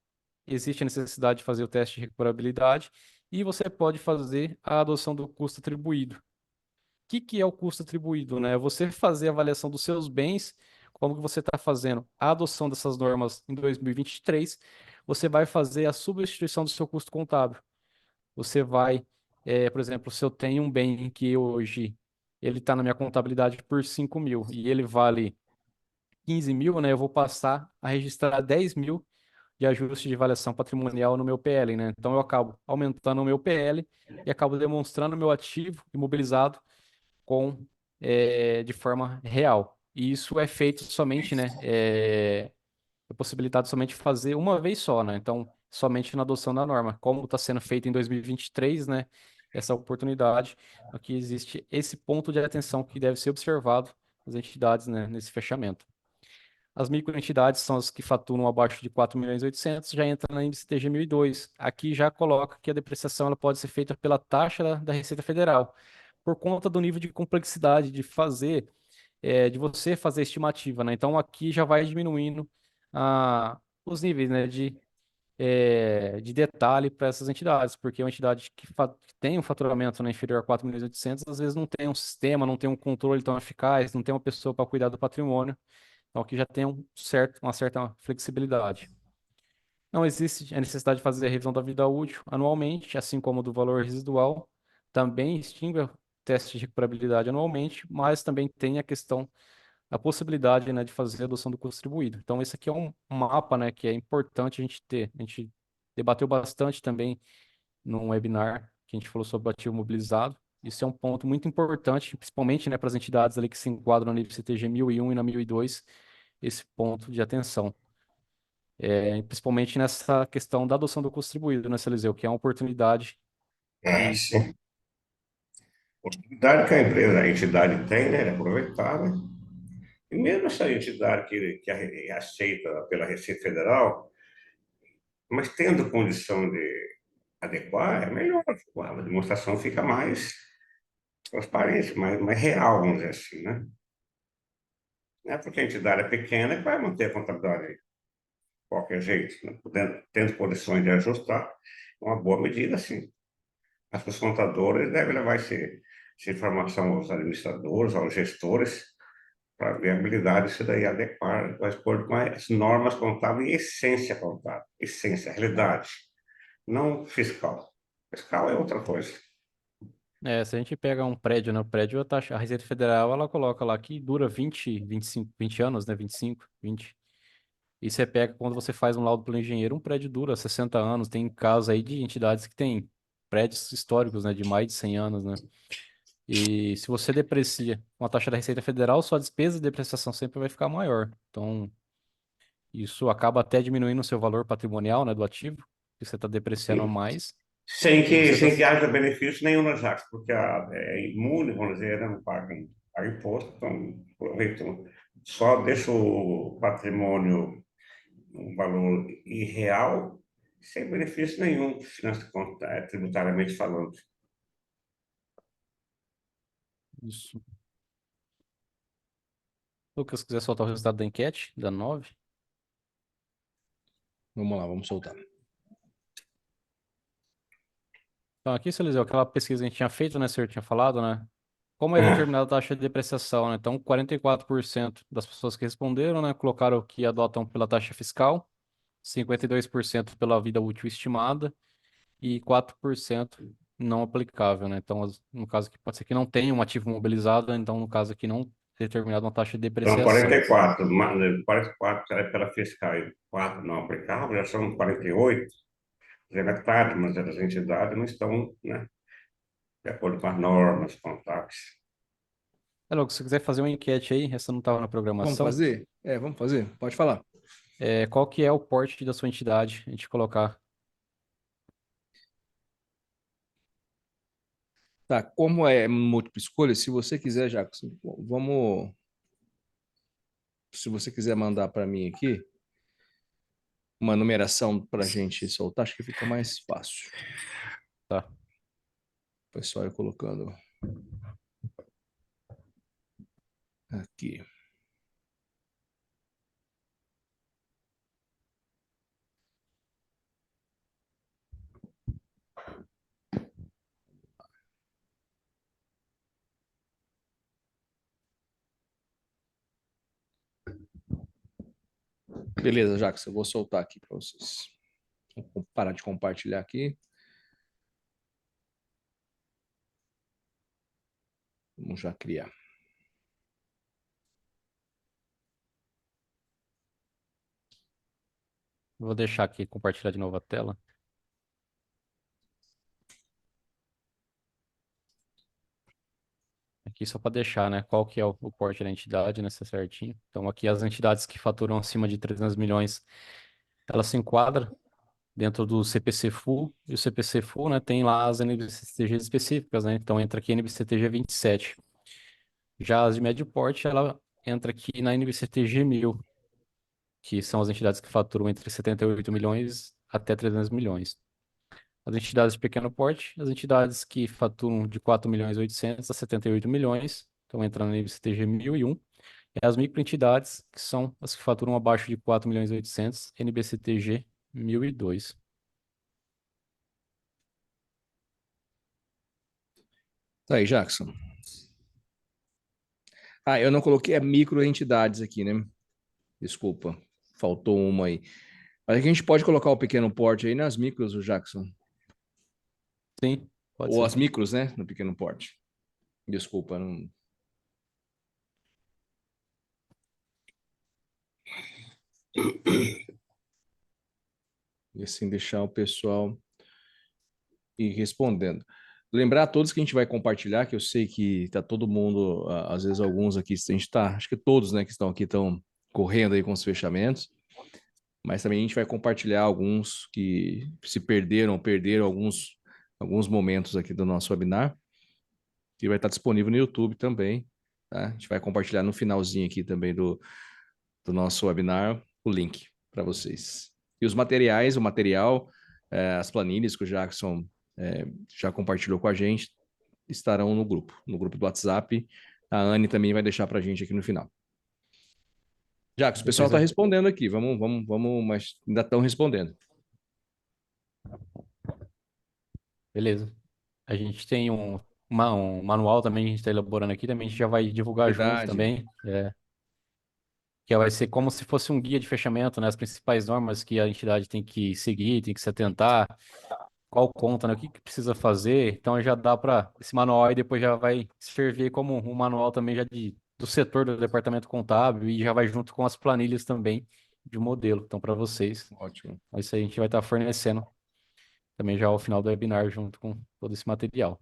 [SPEAKER 2] Existe a necessidade de fazer o teste de recuperabilidade e você pode fazer a adoção do custo atribuído. O que é o custo atribuído, né? É você fazer a avaliação dos seus bens, como que você está fazendo a adoção dessas normas em 2023, você vai fazer a substituição do seu custo contábil. Você vai, por exemplo, se eu tenho um bem que hoje ele está na minha contabilidade por 5 mil e ele vale 15 mil, né? Eu vou passar a registrar 10 mil de ajuste de avaliação patrimonial no meu PL, né? Então eu acabo aumentando o meu PL e acabo demonstrando o meu ativo imobilizado com de forma real. E isso é feito somente, né? É possibilitado somente fazer uma vez só, né? Então, somente na adoção da norma. Como está sendo feito em 2023, né? Essa oportunidade, aqui existe esse ponto de atenção que deve ser observado nas entidades, né? Nesse fechamento. As microentidades são as que faturam abaixo de 4 milhões e 800, já entra na NBCTG 1002. Aqui já coloca que a depreciação ela pode ser feita pela taxa da Receita Federal, por conta do nível de complexidade de fazer, de você fazer a estimativa, né? Então aqui já vai diminuindo os níveis, né, de detalhe para essas entidades, porque uma entidade que tem um faturamento, né, inferior a 4 milhões e 800, às vezes não tem um sistema, não tem um controle tão eficaz, não tem uma pessoa para cuidar do patrimônio. Então, aqui já tem uma certa flexibilidade. Não existe a necessidade de fazer a revisão da vida útil anualmente, assim como do valor residual. Também extingue o teste de recuperabilidade anualmente, mas também tem a questão, a possibilidade, né, de fazer a adoção do custo distribuído. Então, esse aqui é um mapa, né, que é importante a gente ter. A gente debateu bastante também num webinar que a gente falou sobre o ativo mobilizado. Isso é um ponto muito importante, principalmente, né, para as entidades ali que se enquadram no IBCTG 1001 e na 1002, esse ponto de atenção. Principalmente nessa questão da adoção do custo distribuído, né, Eliseu, que é uma oportunidade que
[SPEAKER 4] Sim. Oportunidade que a empresa, a entidade tem, né? De aproveitar, né? E mesmo essa entidade que é aceita pela Receita Federal, mas tendo condição de adequar, é melhor. A demonstração fica mais transparente, mais real, vamos dizer assim, né? Não é porque a entidade é pequena que vai manter a contabilidade de qualquer jeito, né? Tendo condições de ajustar, é uma boa medida, sim. Mas os contadores devem levar essa informação aos administradores, aos gestores, para a viabilidade disso daí adequar, de acordo com as normas contábeis e essência contábil, essência, realidade, não fiscal. Fiscal é outra coisa.
[SPEAKER 2] se a gente pega um prédio, né, o prédio, a Receita Federal, ela coloca lá que dura 20, 25, 20 anos, né, 25, 20. E você pega, quando você faz um laudo pelo engenheiro, um prédio dura 60 anos. Tem casos aí de entidades que têm prédios históricos, né, de mais de 100 anos, né? E se você deprecia com a taxa da Receita Federal, sua despesa de depreciação sempre vai ficar maior. Então, isso acaba até diminuindo o seu valor patrimonial, né, do ativo, que você está depreciando a mais. E você está.
[SPEAKER 4] Sem que haja benefício nenhum nas ações, porque é imune, vamos dizer, né, não paga imposto, então aproveitam, só deixa o patrimônio um valor irreal, sem benefício nenhum, tributariamente falando.
[SPEAKER 2] Isso. Lucas, se quiser soltar o resultado da enquete, da 9.
[SPEAKER 1] Vamos lá, vamos soltar.
[SPEAKER 2] Então, aqui, seu Eliseu, aquela pesquisa que a gente tinha feito, né, o senhor tinha falado, né? Como é
[SPEAKER 4] É.
[SPEAKER 2] determinada a taxa de depreciação, né? Então, 44% das pessoas que responderam, né, colocaram que adotam pela taxa fiscal, 52% pela vida útil estimada e 4% não aplicável, né? Então, no caso aqui, pode ser que não tenha um ativo mobilizado, então, no caso aqui, não determinada uma taxa de
[SPEAKER 4] Então,
[SPEAKER 2] depreciação.
[SPEAKER 4] 44 é pela fiscal e 4 não aplicável, já são 48, é metade, mas as entidades não estão, né, de acordo com as normas contábeis.
[SPEAKER 2] Lucas, se você quiser fazer uma enquete aí, essa não estava na
[SPEAKER 1] Vamos
[SPEAKER 2] programação,
[SPEAKER 1] fazer? Vamos fazer. Pode falar.
[SPEAKER 2] qual que é o porte da sua entidade? A gente colocar.
[SPEAKER 1] Tá, como é múltipla escolha, se você quiser, Jackson, vamos. Se você quiser mandar para mim aqui uma numeração para a gente soltar, acho que fica mais fácil.
[SPEAKER 2] Tá.
[SPEAKER 1] O pessoal ir colocando aqui. Beleza, Jackson, eu vou soltar aqui para vocês. Vou parar de compartilhar aqui. Vamos já criar.
[SPEAKER 2] Vou deixar aqui compartilhar de novo a tela. Aqui só para deixar, né? Qual que é o porte da entidade, né? Certinho. Então, aqui as entidades que faturam acima de 300 milhões, elas se enquadram dentro do CPC Full. E o CPC Full, né? Tem lá as NBCTGs específicas, né? Então, entra aqui NBCTG 27. Já as de médio porte, ela entra aqui na NBCTG 1000, que são as entidades que faturam entre 78 milhões até 300 milhões. As entidades de pequeno porte, as entidades que faturam de 4 milhões e 800 a 78 milhões, estão entrando no NBCTG 1001. E as microentidades, que são as que faturam abaixo de 4 milhões e 800, NBCTG 1002.
[SPEAKER 1] Tá aí, Jackson. Eu não coloquei a microentidades aqui, né? Desculpa, faltou uma aí. Mas aqui a gente pode colocar o pequeno porte aí nas micros, o Jackson.
[SPEAKER 2] Sim, pode
[SPEAKER 1] Ou
[SPEAKER 2] ser.
[SPEAKER 1] as micros, né? No pequeno porte. Desculpa, não. E assim deixar o pessoal ir respondendo. Lembrar a todos que a gente vai compartilhar, que eu sei que tá todo mundo, às vezes alguns aqui, a gente tá, acho que todos, né, que estão aqui estão correndo aí com os fechamentos, mas também a gente vai compartilhar alguns que se perderam alguns momentos aqui do nosso webinar, que vai estar disponível no YouTube também, tá? A gente vai compartilhar no finalzinho aqui também do nosso webinar o link para vocês. E os materiais, o material, as planilhas que o Jackson já compartilhou com a gente, estarão no grupo do WhatsApp. A Anne também vai deixar para a gente aqui no final. Jackson, o pessoal
[SPEAKER 2] Depois
[SPEAKER 1] está
[SPEAKER 2] eu...
[SPEAKER 1] respondendo aqui, vamos, mas ainda estão respondendo.
[SPEAKER 2] Beleza. A gente tem um manual também, que a gente está elaborando aqui, também a gente já vai divulgar junto
[SPEAKER 1] Verdade.
[SPEAKER 2] também. Que vai ser como se fosse um guia de fechamento, né? As principais normas que a entidade tem que seguir, tem que se atentar, qual conta, né? O que que precisa fazer. Então já dá para esse manual aí depois já vai servir como um manual também já do setor do departamento contábil e já vai junto com as planilhas também de modelo. Então para vocês,
[SPEAKER 1] Ótimo.
[SPEAKER 2] isso aí a gente vai estar fornecendo também já ao final do webinar junto com todo esse material.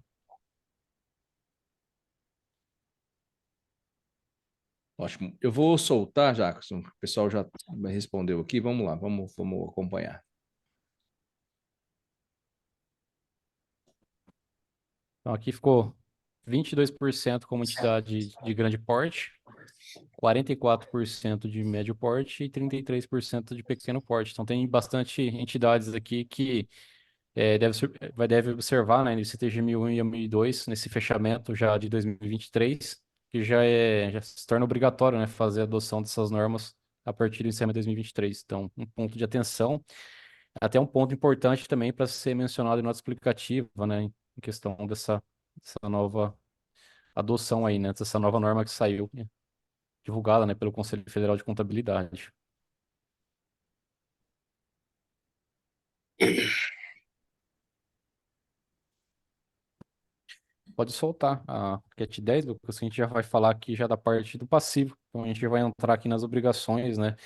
[SPEAKER 1] Ótimo. Eu vou soltar, Jackson. O pessoal já respondeu aqui. Vamos lá, vamos acompanhar.
[SPEAKER 2] Então aqui ficou 22% como entidade de grande porte, 44% de médio porte e 33% de pequeno porte. Então, tem bastante entidades aqui que deve observar, né, nesse TG 1001 e 1002, nesse fechamento já de 2023, que já se torna obrigatório, né, fazer a adoção dessas normas a partir do encerramento de 2023. Então, um ponto de atenção, até um ponto importante também para ser mencionado em nota explicativa, né, em questão dessa nova adoção aí, né, dessa nova norma que saiu divulgada, né, pelo Conselho Federal de Contabilidade. Pode soltar a Cat 10, Lucas, que a gente já vai falar aqui já da parte do passivo. Então a gente vai entrar aqui nas obrigações, né?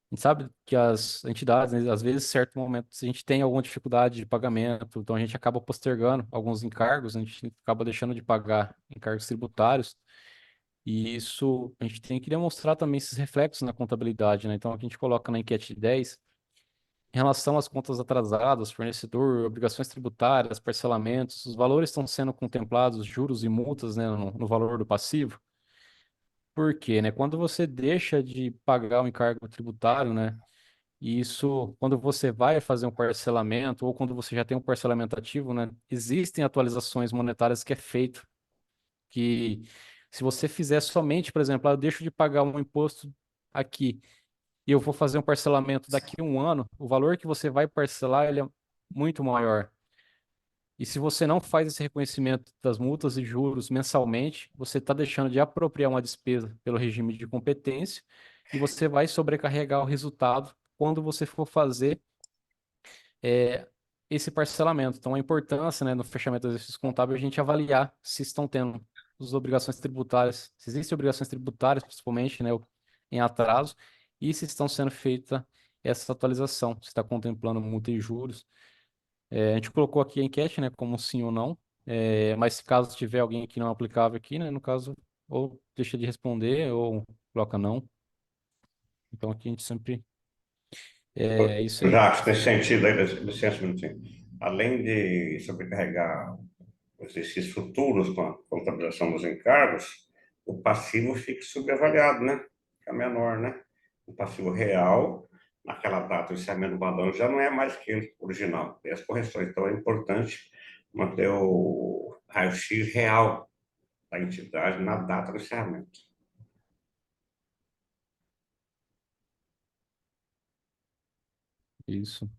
[SPEAKER 2] A gente sabe que as entidades, né, às vezes, em certo momento, se a gente tem alguma dificuldade de pagamento, então a gente acaba postergando alguns encargos, a gente acaba deixando de pagar encargos tributários. E isso a gente tem que demonstrar também esses reflexos na contabilidade, né? Então, aqui a gente coloca na enquete 10, em relação às contas atrasadas, fornecedor, obrigações tributárias, parcelamentos, os valores estão sendo contemplados, juros e multas, né, no valor do passivo. Por quê, né? Quando você deixa de pagar o encargo tributário, né? E isso, quando você vai fazer um parcelamento, ou quando você já tem um parcelamento ativo, né? Existem atualizações monetárias que é feito, que se você fizer somente, por exemplo, eu deixo de pagar um imposto aqui e eu vou fazer um parcelamento daqui a um ano, o valor que você vai parcelar, ele é muito maior. E se você não faz esse reconhecimento das multas e juros mensalmente, você está deixando de apropriar uma despesa pelo regime de competência e você vai sobrecarregar o resultado quando você for fazer é, esse parcelamento. Então, a importância, né, no fechamento do exercício contábil, é a gente avaliar se estão tendo as obrigações tributárias, se existem obrigações tributárias, principalmente, né, em atraso, e se estão sendo feita essa atualização, se está contemplando multa e juros. A gente colocou aqui a enquete, né, como sim ou não, mas se caso tiver alguém que não é aplicável aqui, né, no caso, ou deixa de responder ou coloca não. Então aqui a gente sempre é isso aí.
[SPEAKER 4] Já nesse sentido aí, licença um minutinho. Além de sobrecarregar os exercícios futuros com a contabilização dos encargos, o passivo fica subavaliado, né? Fica menor, né? O passivo real, naquela data do encerramento do balanço, já não é mais aquele original. Tem as correções. Então, é importante manter o raio-x real da entidade na data do encerramento.
[SPEAKER 2] Isso.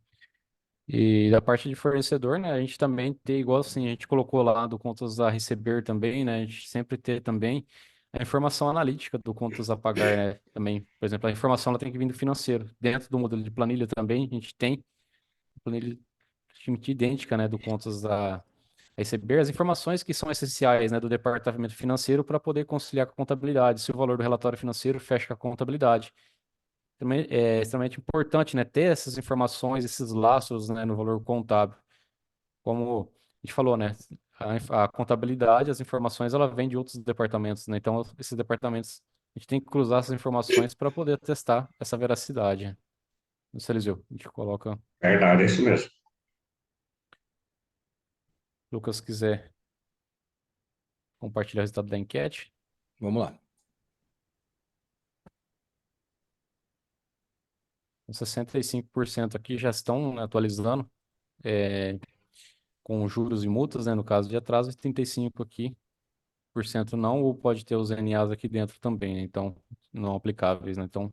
[SPEAKER 2] E da parte de fornecedor, né, a gente também tem igual assim, a gente colocou lá do contas a receber também, né, a gente sempre ter também a informação analítica do contas a pagar, né, também. Por exemplo, a informação ela tem que vir do financeiro. Dentro do modelo de planilha também, a gente tem planilha praticamente idêntica, né, do contas a receber as informações que são essenciais, né, do departamento financeiro para poder conciliar com a contabilidade. Se o valor do relatório financeiro fecha com a contabilidade. Também é extremamente importante, né, ter essas informações, esses laços, né, no valor contábil. Como a gente falou, né, a contabilidade, as informações, ela vem de outros departamentos, né? Então, esses departamentos, a gente tem que cruzar essas informações para poder testar essa veracidade. Não sei, Eliseu, a gente coloca,
[SPEAKER 4] Verdade, é isso mesmo.
[SPEAKER 2] Lucas quiser compartilhar o resultado da enquete.
[SPEAKER 1] Vamos lá.
[SPEAKER 2] 65% aqui já estão, né, atualizando, com juros e multas, né, no caso de atraso, e 35% aqui por cento não, ou pode ter os NAs aqui dentro também, né, então, não aplicáveis, né, então,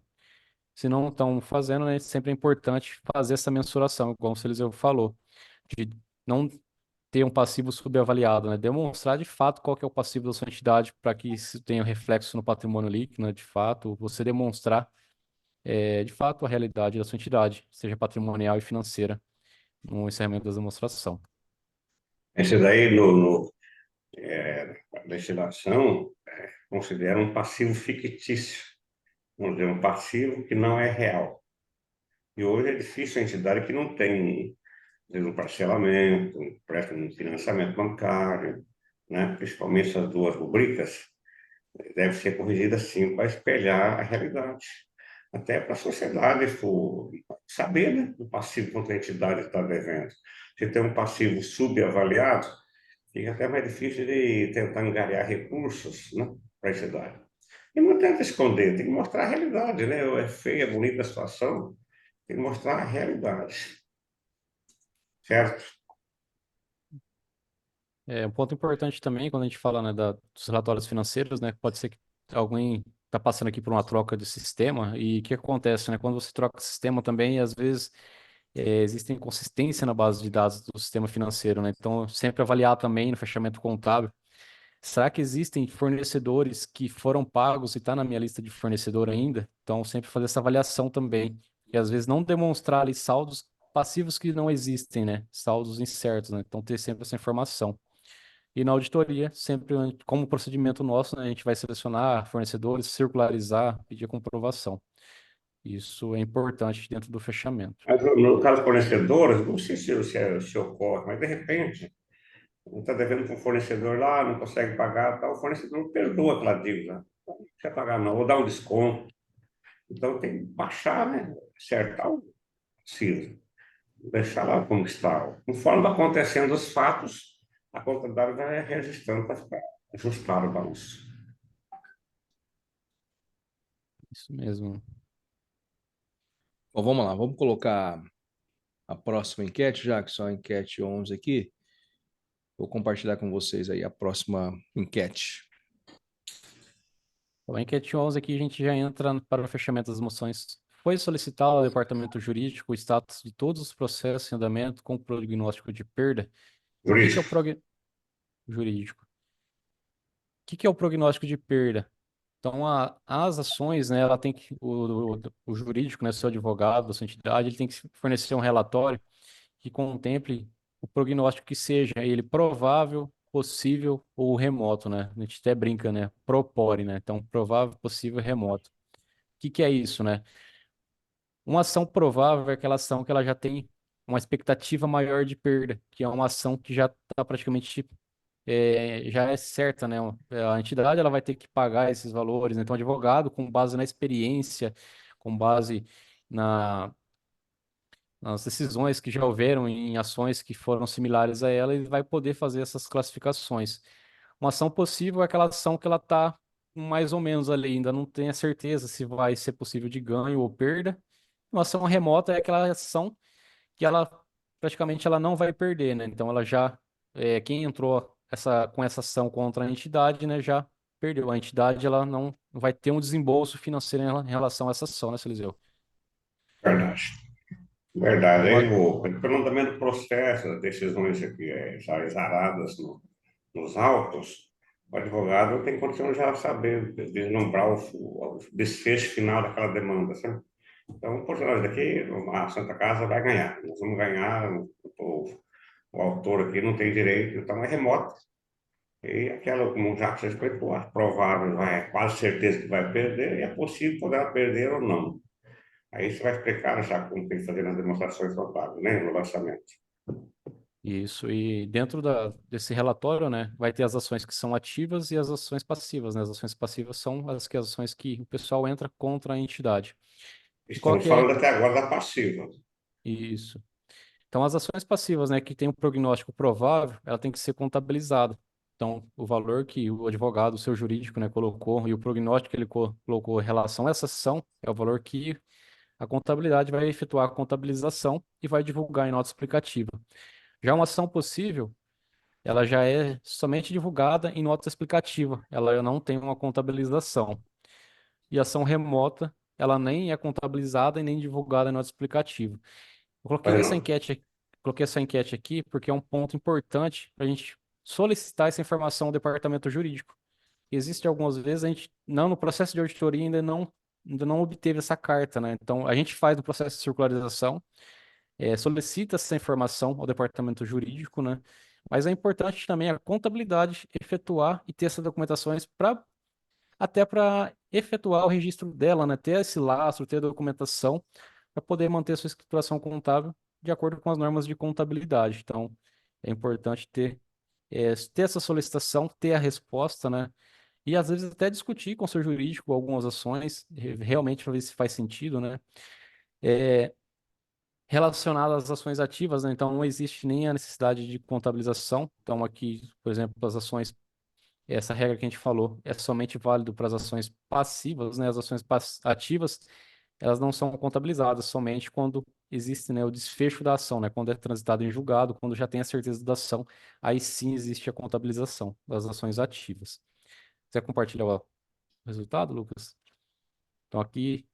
[SPEAKER 2] se não estão fazendo, né, sempre é importante fazer essa mensuração, igual o Eliseu falou, de não ter um passivo subavaliado, né, demonstrar de fato qual que é o passivo da sua entidade para que isso tenha reflexo no patrimônio líquido, né, de fato, você demonstrar, de fato, a realidade da sua entidade, seja patrimonial e financeira, no encerramento da demonstração.
[SPEAKER 4] Esse daí, a legislação, considera um passivo fictício, vamos dizer, um passivo que não é real. E hoje é difícil a entidade que não tem um parcelamento, presta um financiamento bancário, né? Principalmente essas duas rubricas, deve ser corrigida sim para espelhar a realidade. Até para a sociedade saber, né, o passivo quanto a entidade está devendo. Se tem um passivo subavaliado, fica até mais difícil de tentar angariar recursos, né, para a entidade. E não tenta esconder, tem que mostrar a realidade, né? É feia, é bonita a situação, tem que mostrar a realidade, certo?
[SPEAKER 2] Um ponto importante também, quando a gente fala, né, dos relatórios financeiros, né, pode ser que alguém está passando aqui por uma troca de sistema e o que acontece, né, quando você troca de sistema também, às vezes existe inconsistência na base de dados do sistema financeiro, né, então sempre avaliar também no fechamento contábil, será que existem fornecedores que foram pagos e está na minha lista de fornecedor ainda? Então sempre fazer essa avaliação também, e às vezes não demonstrar ali saldos passivos que não existem, né, saldos incertos, né, então ter sempre essa informação. E na auditoria, sempre como procedimento nosso, né, a gente vai selecionar fornecedores, circularizar, pedir comprovação. Isso é importante dentro do fechamento.
[SPEAKER 4] Mas no caso de fornecedores, não sei se ocorre, mas de repente, está devendo para um fornecedor lá, não consegue pagar, tal, o fornecedor perdoa aquela dívida. Você pagar não, vou dar um desconto. Então tem que baixar, né? Acertar o preciso. Deixar lá como está. Conforme vai acontecendo os fatos, a contabilidade vai registrando para ficar ajustado o balanço.
[SPEAKER 2] Isso mesmo.
[SPEAKER 1] Bom, vamos lá, vamos colocar a próxima enquete, já que só a enquete 11 aqui. Vou compartilhar com vocês aí a próxima enquete.
[SPEAKER 2] Então, a enquete 11 aqui a gente já entra para o fechamento das moções. Foi solicitado ao departamento jurídico o status de todos os processos em andamento com prognóstico de perda. O que que é o
[SPEAKER 4] Jurídico.
[SPEAKER 2] jurídico? O que que é o prognóstico de perda? Então, as ações, né, ela tem que, o jurídico, né, seu advogado, sua entidade, ele tem que fornecer um relatório que contemple o prognóstico que seja ele provável, possível ou remoto, né? A gente até brinca, né? Propore, né? Então, provável, possível e remoto. O que que é isso, né? Uma ação provável é aquela ação que ela já tem uma expectativa maior de perda, que é uma ação que já está praticamente já é certa, né? A entidade ela vai ter que pagar esses valores, né? Então, o advogado, com base na experiência, com base na, nas decisões que já houveram em ações que foram similares a ela, ele vai poder fazer essas classificações. Uma ação possível é aquela ação que ela está mais ou menos ali, ainda não tem a certeza se vai ser possível de ganho ou perda. Uma ação remota é aquela ação que ela praticamente ela não vai perder, né? Então ela já quem entrou com essa ação contra a entidade, né, já perdeu. A entidade ela não vai ter um desembolso financeiro em relação a essa ação, né, Eliseu?
[SPEAKER 4] Verdade. Verdade.
[SPEAKER 2] Então,
[SPEAKER 4] Aí, pelo andamento do processo, as decisões aqui já exaradas nos autos, o advogado tem condição de já saber vislumbrar o desfecho final daquela demanda, sabe? Então, por nós daqui, a Santa Casa vai ganhar. Nós vamos ganhar, o autor aqui não tem direito, então é remoto. E aquela, como já você explicou, a provável é quase certeza que vai perder, e é possível poderá perder ou não. Aí você vai explicar já como tem que fazer nas demonstrações contábeis, né, no lançamento.
[SPEAKER 2] isso, e dentro desse relatório, né, vai ter as ações que são ativas e as ações passivas, né? As ações passivas são as ações que o pessoal entra contra a entidade. E qual
[SPEAKER 4] Estamos
[SPEAKER 2] que é
[SPEAKER 4] falando até agora da passiva.
[SPEAKER 2] isso? Então, as ações passivas, né, que tem um prognóstico provável, ela tem que ser contabilizada. Então, o valor que o advogado, o seu jurídico, né, colocou e o prognóstico que ele colocou em relação a essa ação é o valor que a contabilidade vai efetuar a contabilização e vai divulgar em nota explicativa. Já uma ação possível, ela já é somente divulgada em nota explicativa, ela não tem uma contabilização. E ação remota, ela nem é contabilizada e nem divulgada em nota explicativa. Eu
[SPEAKER 4] Mas não.
[SPEAKER 2] coloquei essa enquete aqui porque é um ponto importante para a gente solicitar essa informação ao departamento jurídico. Existe algumas vezes a gente não no processo de auditoria ainda não obteve essa carta, né? Então a gente faz no processo de circularização, solicita essa informação ao departamento jurídico, né? Mas é importante também a contabilidade efetuar e ter essas documentações para até para efetuar o registro dela, né? Ter esse lastro, ter a documentação para poder manter a sua escrituração contábil de acordo com as normas de contabilidade. Então, é importante ter essa solicitação, ter a resposta, né? E às vezes até discutir com o seu jurídico algumas ações, realmente para ver se faz sentido, né? É, relacionado às ações ativas, né? Então, não existe nem a necessidade de contabilização. Então, aqui, por exemplo, as ações essa regra que a gente falou é somente válido para as ações passivas, né? As ações ativas, elas não são contabilizadas somente quando existe, né, o desfecho da ação, né? Quando é transitado em julgado, quando já tem a certeza da ação, aí sim existe a contabilização das ações ativas. Quer compartilhar o resultado, Lucas? Então aqui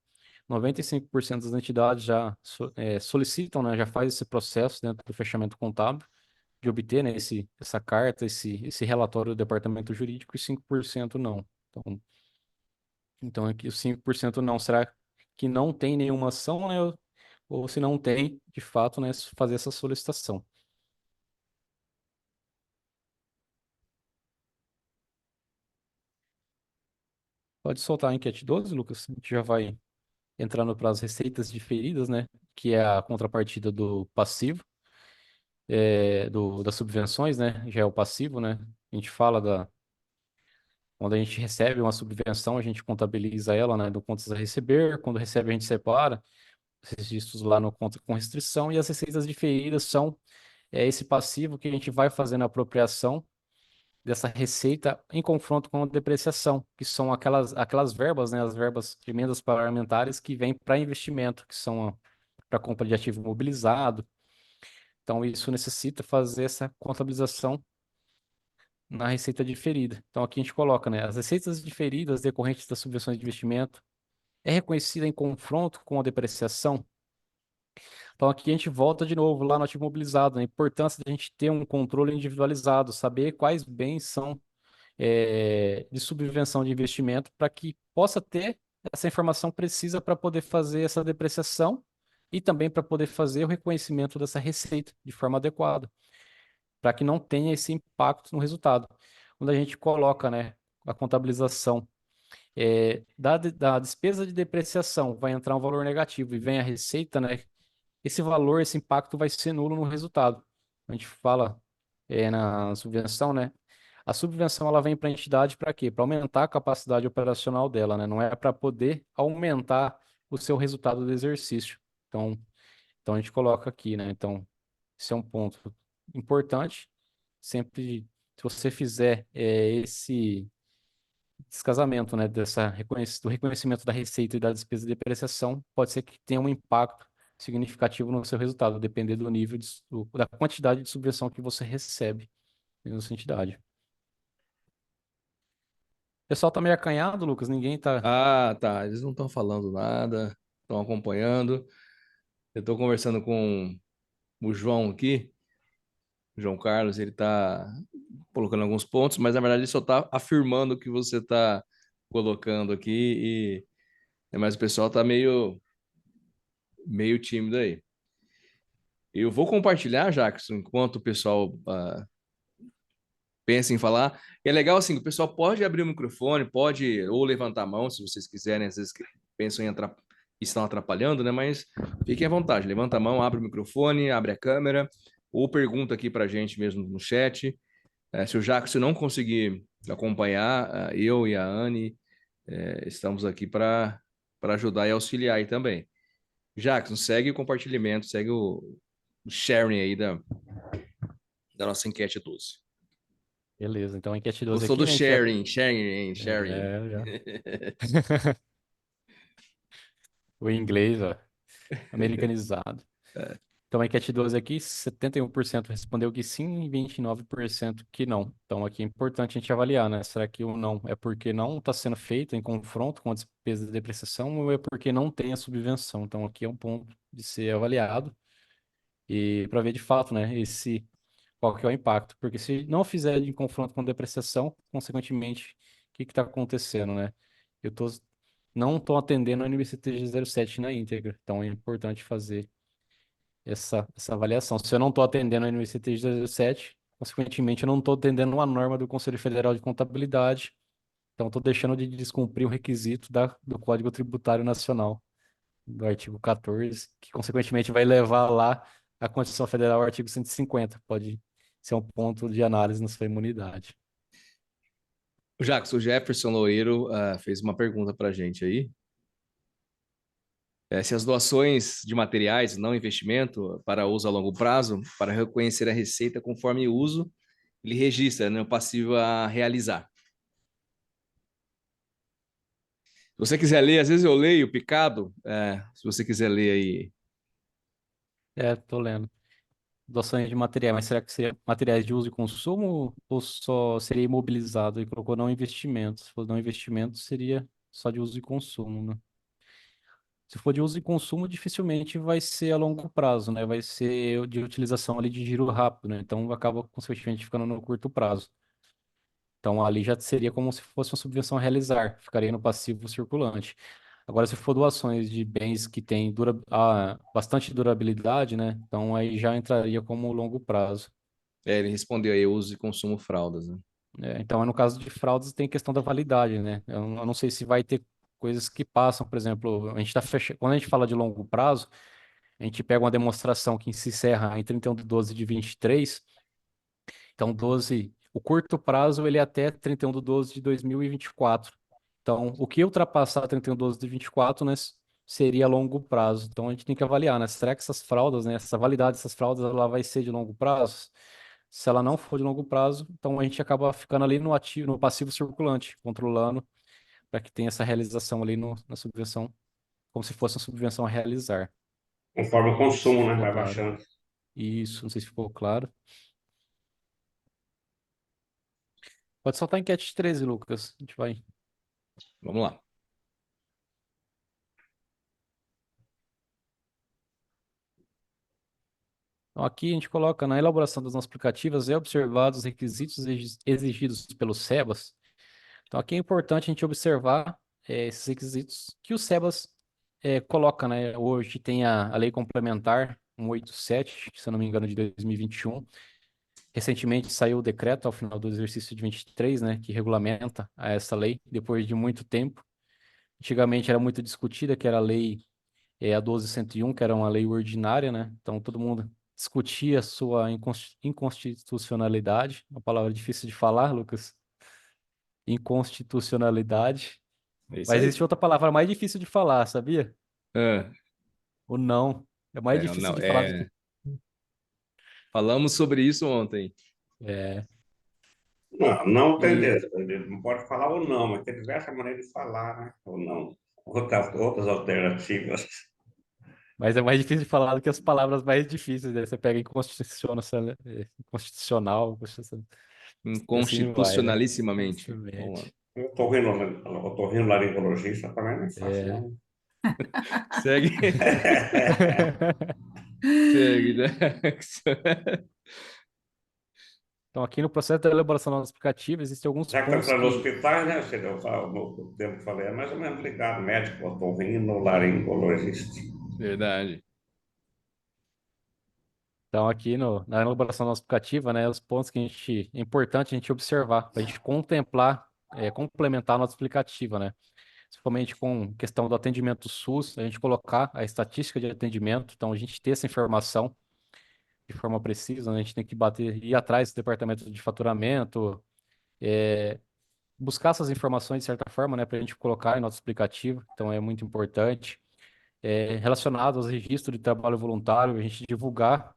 [SPEAKER 2] 95% das entidades já solicitam, né, já faz esse processo dentro do fechamento contábil de obter, né, essa carta, esse relatório do departamento jurídico e 5% não. Então aqui os 5% não. Será que não tem nenhuma ação, né? Ou se não tem, de fato, né, fazer essa solicitação. Pode soltar a enquete 12, Lucas. A gente já vai entrando para as receitas diferidas, né? Que é a contrapartida do passivo, das subvenções, né? Já é o passivo, né? A gente fala Quando a gente recebe uma subvenção, a gente contabiliza ela, né, do contas a receber. Quando recebe, a gente separa os registros lá no conta com restrição. E as receitas diferidas são esse passivo que a gente vai fazendo a apropriação dessa receita em confronto com a depreciação, que são aquelas verbas, né, as verbas de emendas parlamentares que vêm para investimento, que são para compra de ativo imobilizado. Então, isso necessita fazer essa contabilização na receita diferida. Então, aqui a gente coloca, né, as receitas diferidas decorrentes das subvenções de investimento é reconhecida em confronto com a depreciação. Então, aqui a gente volta de novo lá no ativo imobilizado, né, a importância de a gente ter um controle individualizado, saber quais bens são de subvenção de investimento para que possa ter essa informação precisa para poder fazer essa depreciação e também para poder fazer o reconhecimento dessa receita de forma adequada, para que não tenha esse impacto no resultado. Quando a gente coloca, né, a contabilização da despesa de depreciação, vai entrar um valor negativo e vem a receita, né, esse valor, esse impacto vai ser nulo no resultado. A gente fala na subvenção, né? A subvenção ela vem para a entidade para quê? Para aumentar a capacidade operacional dela, né? Não é para poder aumentar o seu resultado do exercício. Então a gente coloca aqui, né? Então, esse é um ponto importante. Sempre, se você fizer esse descasamento, né, do reconhecimento da receita e da despesa de depreciação, pode ser que tenha um impacto significativo no seu resultado, depender do nível da quantidade de subvenção que você recebe na sua entidade. O pessoal tá meio acanhado, Lucas, ninguém tá...
[SPEAKER 1] Ah, tá. Eles não estão falando nada, estão acompanhando. Eu estou conversando com o João aqui, o João Carlos, ele está colocando alguns pontos, mas na verdade ele só está afirmando o que você está colocando aqui mas o pessoal está meio tímido aí. Eu vou compartilhar, Jackson, enquanto o pessoal pensa em falar. E é legal assim, o pessoal pode abrir o microfone, pode ou levantar a mão, se vocês quiserem, às vezes pensam em estão atrapalhando, né? Mas fiquem à vontade, levanta a mão, abre o microfone, abre a câmera, ou pergunta aqui para a gente mesmo no chat. Se o Jackson não conseguir acompanhar, eu e a Anne estamos aqui para ajudar e auxiliar aí também. Jackson, segue o compartilhamento, segue o sharing aí da nossa enquete 12.
[SPEAKER 2] Beleza, então a enquete 12
[SPEAKER 1] Gostou
[SPEAKER 2] aqui,
[SPEAKER 1] do
[SPEAKER 2] né? A gente vai...
[SPEAKER 1] sharing.
[SPEAKER 2] Já. O inglês, ó, americanizado. Então, a enquete 12 aqui, 71% respondeu que sim e 29% que não. Então, aqui é importante a gente avaliar, né? Será que o não é porque não está sendo feito em confronto com a despesa de depreciação ou é porque não tem a subvenção? Então, aqui é um ponto de ser avaliado e para ver de fato, né, qual que é o impacto. Porque se não fizer em confronto com depreciação, consequentemente, o que está acontecendo, né? Não estou atendendo a NBCTG 07 na íntegra. Então, é importante fazer essa avaliação. Se eu não estou atendendo a NBCT de 2007, consequentemente, eu não estou atendendo uma norma do Conselho Federal de Contabilidade, então estou deixando de descumprir um requisito do Código Tributário Nacional, do artigo 14, que consequentemente vai levar lá a Constituição Federal ao artigo 150. Pode ser um ponto de análise na sua imunidade.
[SPEAKER 1] O Jackson, o Jefferson Loureiro fez uma pergunta para a gente aí. Se as doações de materiais, não investimento, para uso a longo prazo, para reconhecer a receita conforme uso, ele registra, né, o passivo a realizar. Se você quiser ler, às vezes eu leio picado, se você quiser ler aí.
[SPEAKER 2] Tô lendo. Doações de materiais, mas será que seria materiais de uso e consumo ou só seria imobilizado e colocou não investimento? Se for não investimento, seria só de uso e consumo, né? Se for de uso e consumo, dificilmente vai ser a longo prazo, né? Vai ser de utilização ali de giro rápido, né? Então acaba consequentemente ficando no curto prazo. Então ali já seria como se fosse uma subvenção a realizar, ficaria no passivo circulante. Agora, se for doações de bens que têm bastante durabilidade, né? Então aí já entraria como longo prazo.
[SPEAKER 1] Ele respondeu aí, uso e consumo fraldas, né?
[SPEAKER 2] Então, no caso de fraudes, tem questão da validade, né? Eu não sei se vai ter coisas que passam, por exemplo, a gente tá quando a gente fala de longo prazo, a gente pega uma demonstração que se encerra em 31 de 12 de 23, então 12 O curto prazo, ele é até 31/12/2024. Então, o que ultrapassar 31/12/24, né, seria longo prazo. Então, a gente tem que avaliar, né? Será que essas fraldas, né, essa validade dessas fraldas, ela vai ser de longo prazo? Se ela não for de longo prazo, então a gente acaba ficando ali no ativo, no passivo circulante, controlando para que tenha essa realização ali na subvenção, como se fosse uma subvenção a realizar.
[SPEAKER 4] Conforme o
[SPEAKER 2] Não sei se
[SPEAKER 4] consumo, né?
[SPEAKER 2] ficou
[SPEAKER 4] Vai
[SPEAKER 2] claro.
[SPEAKER 4] baixando.
[SPEAKER 2] Isso, não sei se ficou claro. Pode soltar a enquete de 13, Lucas. A gente vai.
[SPEAKER 1] Vamos lá.
[SPEAKER 2] Então, aqui a gente coloca na elaboração das nossas aplicativas é observados os requisitos exigidos pelo SEBAS. Então, aqui é importante a gente observar esses requisitos que o SEBAS coloca, né? Hoje tem a Lei Complementar 187, se eu não me engano, de 2021. Recentemente saiu o decreto ao final do exercício de 23, né, que regulamenta essa lei, depois de muito tempo. Antigamente era muito discutida, que era a lei a 12.101, que era uma lei ordinária, né? Então todo mundo discutia a sua inconstitucionalidade, uma palavra difícil de falar, Lucas. Inconstitucionalidade.
[SPEAKER 1] É isso
[SPEAKER 2] Mas
[SPEAKER 1] aí.
[SPEAKER 2] existe outra palavra mais difícil de falar, sabia?
[SPEAKER 1] Ah,
[SPEAKER 2] O não. É mais difícil
[SPEAKER 1] não,
[SPEAKER 2] de falar do que.
[SPEAKER 1] falamos sobre isso ontem.
[SPEAKER 2] É,
[SPEAKER 4] Não, não tem,
[SPEAKER 2] e,
[SPEAKER 4] ele não pode falar ou não, mas tem diversas maneiras de falar, né? Ou não. Outras alternativas.
[SPEAKER 2] mas é mais difícil de falar do que as palavras mais difíceis, né? Você pega inconstitucional, e assim vai, né?
[SPEAKER 1] Inconstitucionalissimamente. Vamos lá.
[SPEAKER 2] Exatamente.
[SPEAKER 4] Otorrinolaringologista também não é fácil,
[SPEAKER 2] É.
[SPEAKER 4] não.
[SPEAKER 1] Segue. Segue, Jackson.
[SPEAKER 2] Então, aqui no processo da elaboração do nosso aplicativo, existem alguns
[SPEAKER 4] Já que está
[SPEAKER 2] pontos
[SPEAKER 4] falando dos
[SPEAKER 2] que.
[SPEAKER 4] hospitais, né? O tempo que falei é mais ou menos ligado, médico, otorrinolaringologista.
[SPEAKER 1] Verdade.
[SPEAKER 2] Então, aqui na elaboração do nosso aplicativo, né, os pontos que é importante a gente observar, para a gente contemplar, complementar nosso aplicativo, né? Principalmente com questão do atendimento SUS, a gente colocar a estatística de atendimento, então a gente ter essa informação de forma precisa, né? A gente tem que ir atrás do departamento de faturamento, buscar essas informações de certa forma, né, para a gente colocar em nosso aplicativo, então é muito importante. Relacionado aos registros de trabalho voluntário, a gente divulgar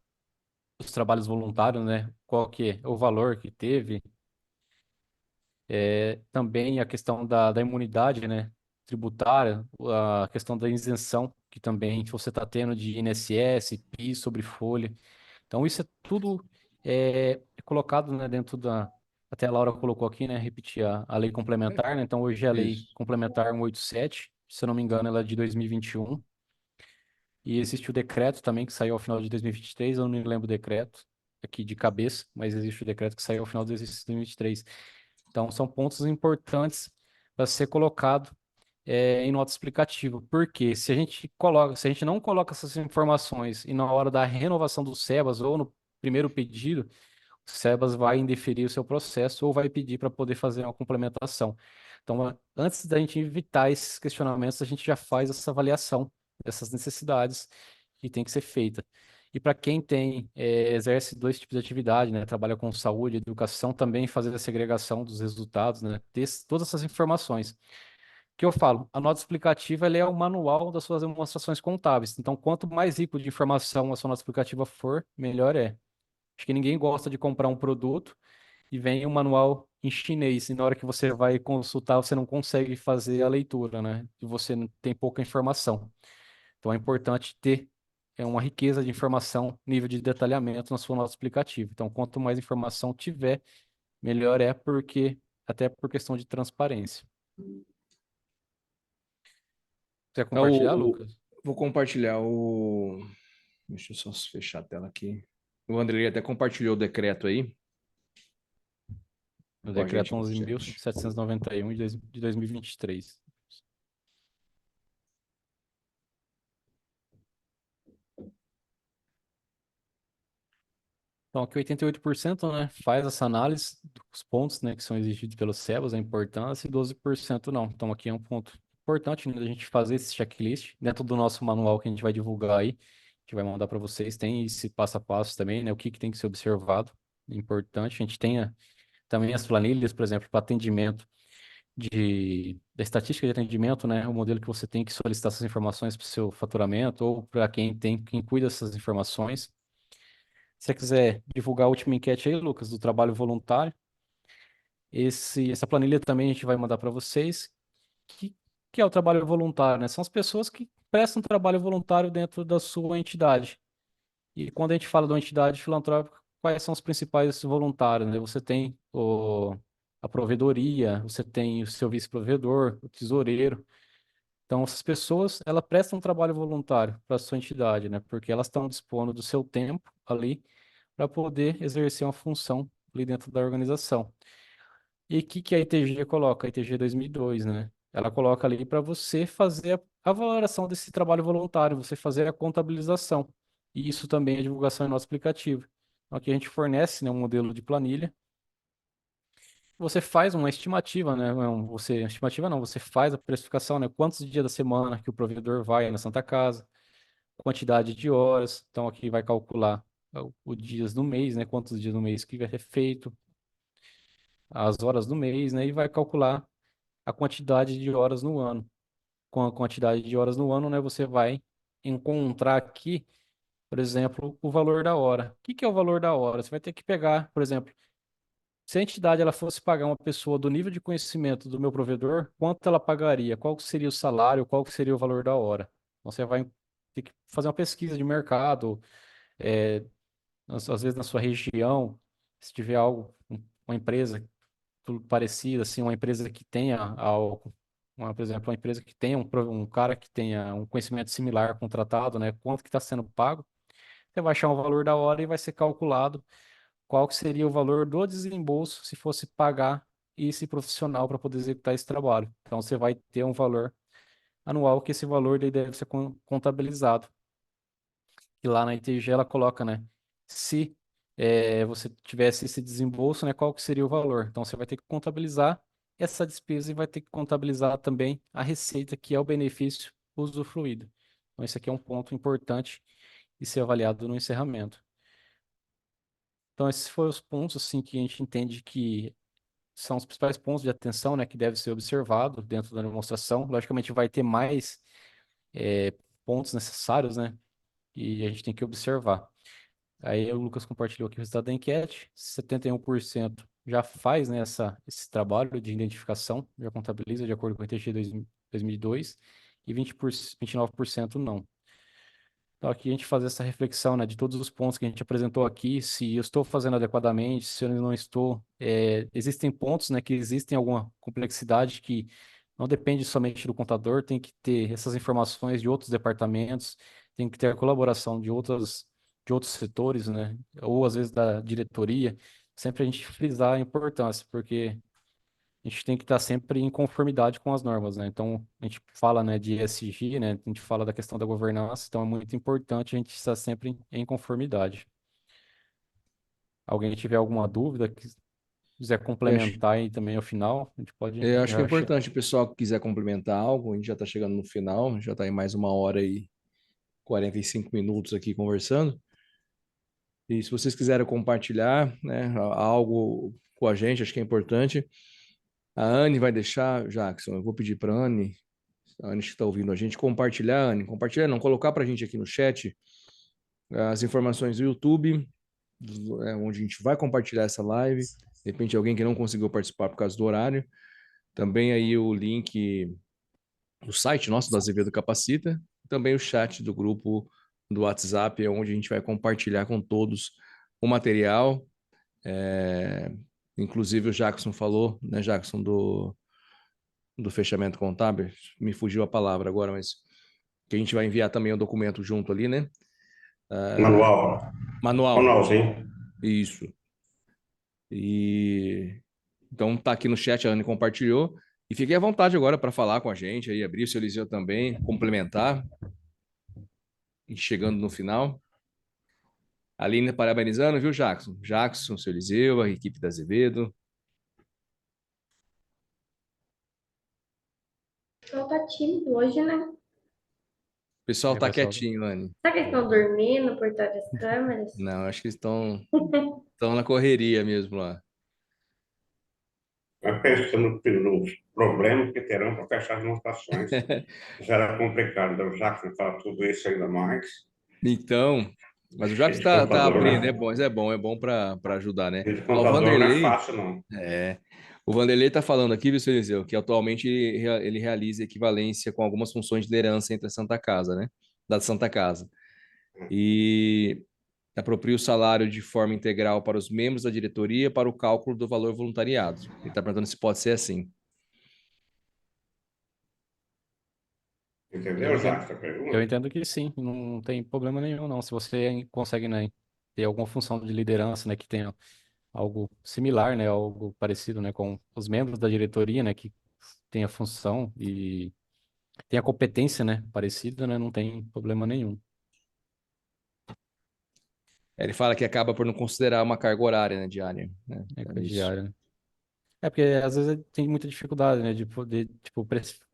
[SPEAKER 2] os trabalhos voluntários, né, qual que é o valor que teve, também a questão da imunidade, né, tributária, a questão da isenção, que também você está tendo de INSS, PIS sobre folha. Então, isso é tudo colocado, né, dentro da. Até a Laura colocou aqui, né, repetir a lei complementar, né? Então, hoje é a lei
[SPEAKER 1] Isso.
[SPEAKER 2] complementar 187, se eu não me engano, ela é de 2021. E existe o decreto também que saiu ao final de 2023, eu não me lembro o decreto aqui de cabeça, mas existe o decreto que saiu ao final do exercício de 2023. Então, são pontos importantes para ser colocado em nota explicativa. Porque se a gente não coloca essas informações e na hora da renovação do SEBAS ou no primeiro pedido, o SEBAS vai indeferir o seu processo ou vai pedir para poder fazer uma complementação. Então, antes da gente evitar esses questionamentos, a gente já faz essa avaliação dessas necessidades que tem que ser feita. E para quem exerce dois tipos de atividade, né, trabalha com saúde e educação, também fazer a segregação dos resultados, né, ter todas essas informações que eu falo, a nota explicativa ela é o manual das suas demonstrações contábeis. Então, quanto mais rico de informação a sua nota explicativa for, melhor é. Acho que ninguém gosta de comprar um produto e vem um manual em chinês, e na hora que você vai consultar, você não consegue fazer a leitura, né? E você tem pouca informação. Então, é importante ter uma riqueza de informação, nível de detalhamento na sua nota explicativa. Então, quanto mais informação tiver, melhor é, porque até por questão de transparência. Quer
[SPEAKER 1] Então,
[SPEAKER 2] compartilhar, Lucas?
[SPEAKER 1] vou compartilhar o. Deixa eu só fechar a tela aqui. O Andrei até compartilhou o decreto aí
[SPEAKER 2] No
[SPEAKER 1] com a gente
[SPEAKER 2] decreto
[SPEAKER 1] no chat.
[SPEAKER 2] 11.791 de 2023. Então, aqui 88%, né, faz essa análise dos pontos, né, que são exigidos pelos SEBAS, a importância, e 12% não. Então, aqui é um ponto importante, né, da gente fazer esse checklist dentro do nosso manual que a gente vai divulgar aí, a gente vai mandar para vocês, tem esse passo a passo também, né, o que tem que ser observado, é importante, a gente tenha Também as planilhas, por exemplo, para atendimento da estatística de atendimento, né? O modelo que você tem que solicitar essas informações para o seu faturamento ou para quem cuida dessas informações. Se você quiser divulgar a última enquete aí, Lucas, do trabalho voluntário, essa planilha também a gente vai mandar para vocês, que, que é o trabalho voluntário, né? São as pessoas que prestam trabalho voluntário dentro da sua entidade. E quando a gente fala de uma entidade filantrópica, quais são os principais voluntários, né? Você tem a provedoria, você tem o seu vice-provedor, o tesoureiro. Então, essas pessoas, elas prestam um trabalho voluntário para a sua entidade, né? Porque elas estão dispondo do seu tempo ali para poder exercer uma função ali dentro da organização. E o que a ITG coloca? A ITG 2002, né? Ela coloca ali para você fazer a valoração desse trabalho voluntário, você fazer a contabilização. E isso também é divulgação em nosso aplicativo. Então, aqui a gente fornece, né, um modelo de planilha. Você faz uma estimativa, né? Estimativa não, você faz a precificação, né? Quantos dias da semana que o provedor vai na Santa Casa, quantidade de horas. Então, aqui vai calcular os dias do mês, né? Quantos dias no mês que vai ser feito, as horas do mês, né? E vai calcular a quantidade de horas no ano. Com a quantidade de horas no ano, né, você vai encontrar aqui, por exemplo, o valor da hora. O que é o valor da hora? Você vai ter que pegar, por exemplo, se a entidade ela fosse pagar uma pessoa do nível de conhecimento do meu provedor, quanto ela pagaria? Qual que seria o salário? Qual que seria o valor da hora? Então, você vai ter que fazer uma pesquisa de mercado, é, às vezes na sua região, se tiver algo, uma empresa tudo parecido, assim, uma empresa que tenha algo, por exemplo, uma empresa que tenha um cara que tenha um conhecimento similar contratado, né? Quanto que está sendo pago, você vai achar o valor da hora e vai ser calculado qual que seria o valor do desembolso se fosse pagar esse profissional para poder executar esse trabalho. Então, você vai ter um valor anual que esse valor daí deve ser contabilizado. E lá na ITG ela coloca, né? Se você tivesse esse desembolso, né? Qual que seria o valor? Então você vai ter que contabilizar essa despesa e vai ter que contabilizar também a receita, que é o benefício usufruído. Então esse aqui é um ponto importante de ser avaliado no encerramento. Então esses foram os pontos assim que a gente entende que são os principais pontos de atenção, né? Que deve ser observado dentro da demonstração. Logicamente vai ter mais pontos necessários, né? E a gente tem que observar. Aí o Lucas compartilhou aqui o resultado da enquete. 71% já faz, né, esse trabalho de identificação, já contabiliza de acordo com o ITG 2002, e 29% não. Então aqui a gente faz essa reflexão, né, de todos os pontos que a gente apresentou aqui, se eu estou fazendo adequadamente, se eu não estou. Existem pontos, né, que existem alguma complexidade que não depende somente do contador, tem que ter essas informações de outros departamentos, tem que ter a colaboração de outros setores, né, ou às vezes da diretoria. Sempre a gente frisar a importância, porque a gente tem que estar sempre em conformidade com as normas, né? Então, a gente fala, né, de ESG, né? A gente fala da questão da governança, então é muito importante a gente estar sempre em conformidade. Alguém tiver alguma dúvida, quiser
[SPEAKER 1] Eu acho,
[SPEAKER 2] complementar aí também ao final, a gente pode
[SPEAKER 1] eu acho que é
[SPEAKER 2] já
[SPEAKER 1] importante o pessoal que quiser complementar algo, a gente já está chegando no final, já está em mais 1 hora e 45 minutos aqui conversando. E se vocês quiserem compartilhar, né, algo com a gente, acho que é importante. A Anne vai deixar, Jackson, eu vou pedir para a Anne que está ouvindo a gente, compartilhar, Anne, compartilhar, não, colocar para a gente aqui no chat as informações do YouTube, onde a gente vai compartilhar essa live. De repente, alguém que não conseguiu participar por causa do horário. Também aí o link do site nosso, da Azevedo Capacita. Também o chat do grupo do WhatsApp, onde a gente vai compartilhar com todos o material. É, Inclusive o Jackson falou, né, Jackson, do fechamento contábil, me fugiu a palavra agora, mas que a gente vai enviar também o documento junto ali, né?
[SPEAKER 4] Manual.
[SPEAKER 1] Manual,
[SPEAKER 4] Manualzinho.
[SPEAKER 1] isso. E então tá aqui no chat, a Anne compartilhou. E fiquem à vontade agora para falar com a gente aí, abrir o seu Eliseu também, complementar, e chegando no final. Aline parabenizando, viu, Jackson? Jackson, seu Eliseu, a equipe da Azevedo.
[SPEAKER 5] O pessoal tá tímido hoje, né?
[SPEAKER 1] O pessoal
[SPEAKER 2] aí,
[SPEAKER 1] tá
[SPEAKER 2] pessoal.
[SPEAKER 1] quietinho, Anne.
[SPEAKER 5] Será que eles estão dormindo por trás das câmeras?
[SPEAKER 1] Não, acho que estão na correria mesmo lá.
[SPEAKER 4] Mas pensando nos problemas que terão para fechar as demonstrações, será complicado. Então, já que fala tudo isso ainda mais,
[SPEAKER 1] Então, mas o Jacques
[SPEAKER 4] esse
[SPEAKER 1] tá
[SPEAKER 4] computador,
[SPEAKER 1] abrindo,
[SPEAKER 4] né?
[SPEAKER 1] é bom para ajudar, né?
[SPEAKER 4] Esse
[SPEAKER 1] Ó, o
[SPEAKER 4] computador não é
[SPEAKER 1] Vanderlei,
[SPEAKER 4] fácil, não.
[SPEAKER 1] é, o Vanderlei tá falando aqui, viu, seu Eliseu, que atualmente ele realiza equivalência com algumas funções de liderança entre a Santa Casa, né? Da Santa Casa. E apropria o salário de forma integral para os membros da diretoria para o cálculo do valor voluntariado. Ele está perguntando se pode ser assim.
[SPEAKER 2] Eu
[SPEAKER 4] Entendeu,
[SPEAKER 2] entendo,
[SPEAKER 4] Jacques, a
[SPEAKER 2] eu
[SPEAKER 4] pergunta?
[SPEAKER 2] entendo que sim, não tem problema nenhum, não. Se você consegue, né, ter alguma função de liderança, né, que tenha algo similar, né, algo parecido, né, com os membros da diretoria, né, que tenha função e tenha competência, né, parecida, né, não tem problema nenhum.
[SPEAKER 1] Ele fala que acaba por não considerar uma carga horária, né, diária, né?
[SPEAKER 2] É
[SPEAKER 1] É isso.
[SPEAKER 2] diária, né? É porque às vezes tem muita dificuldade, né, de poder, tipo,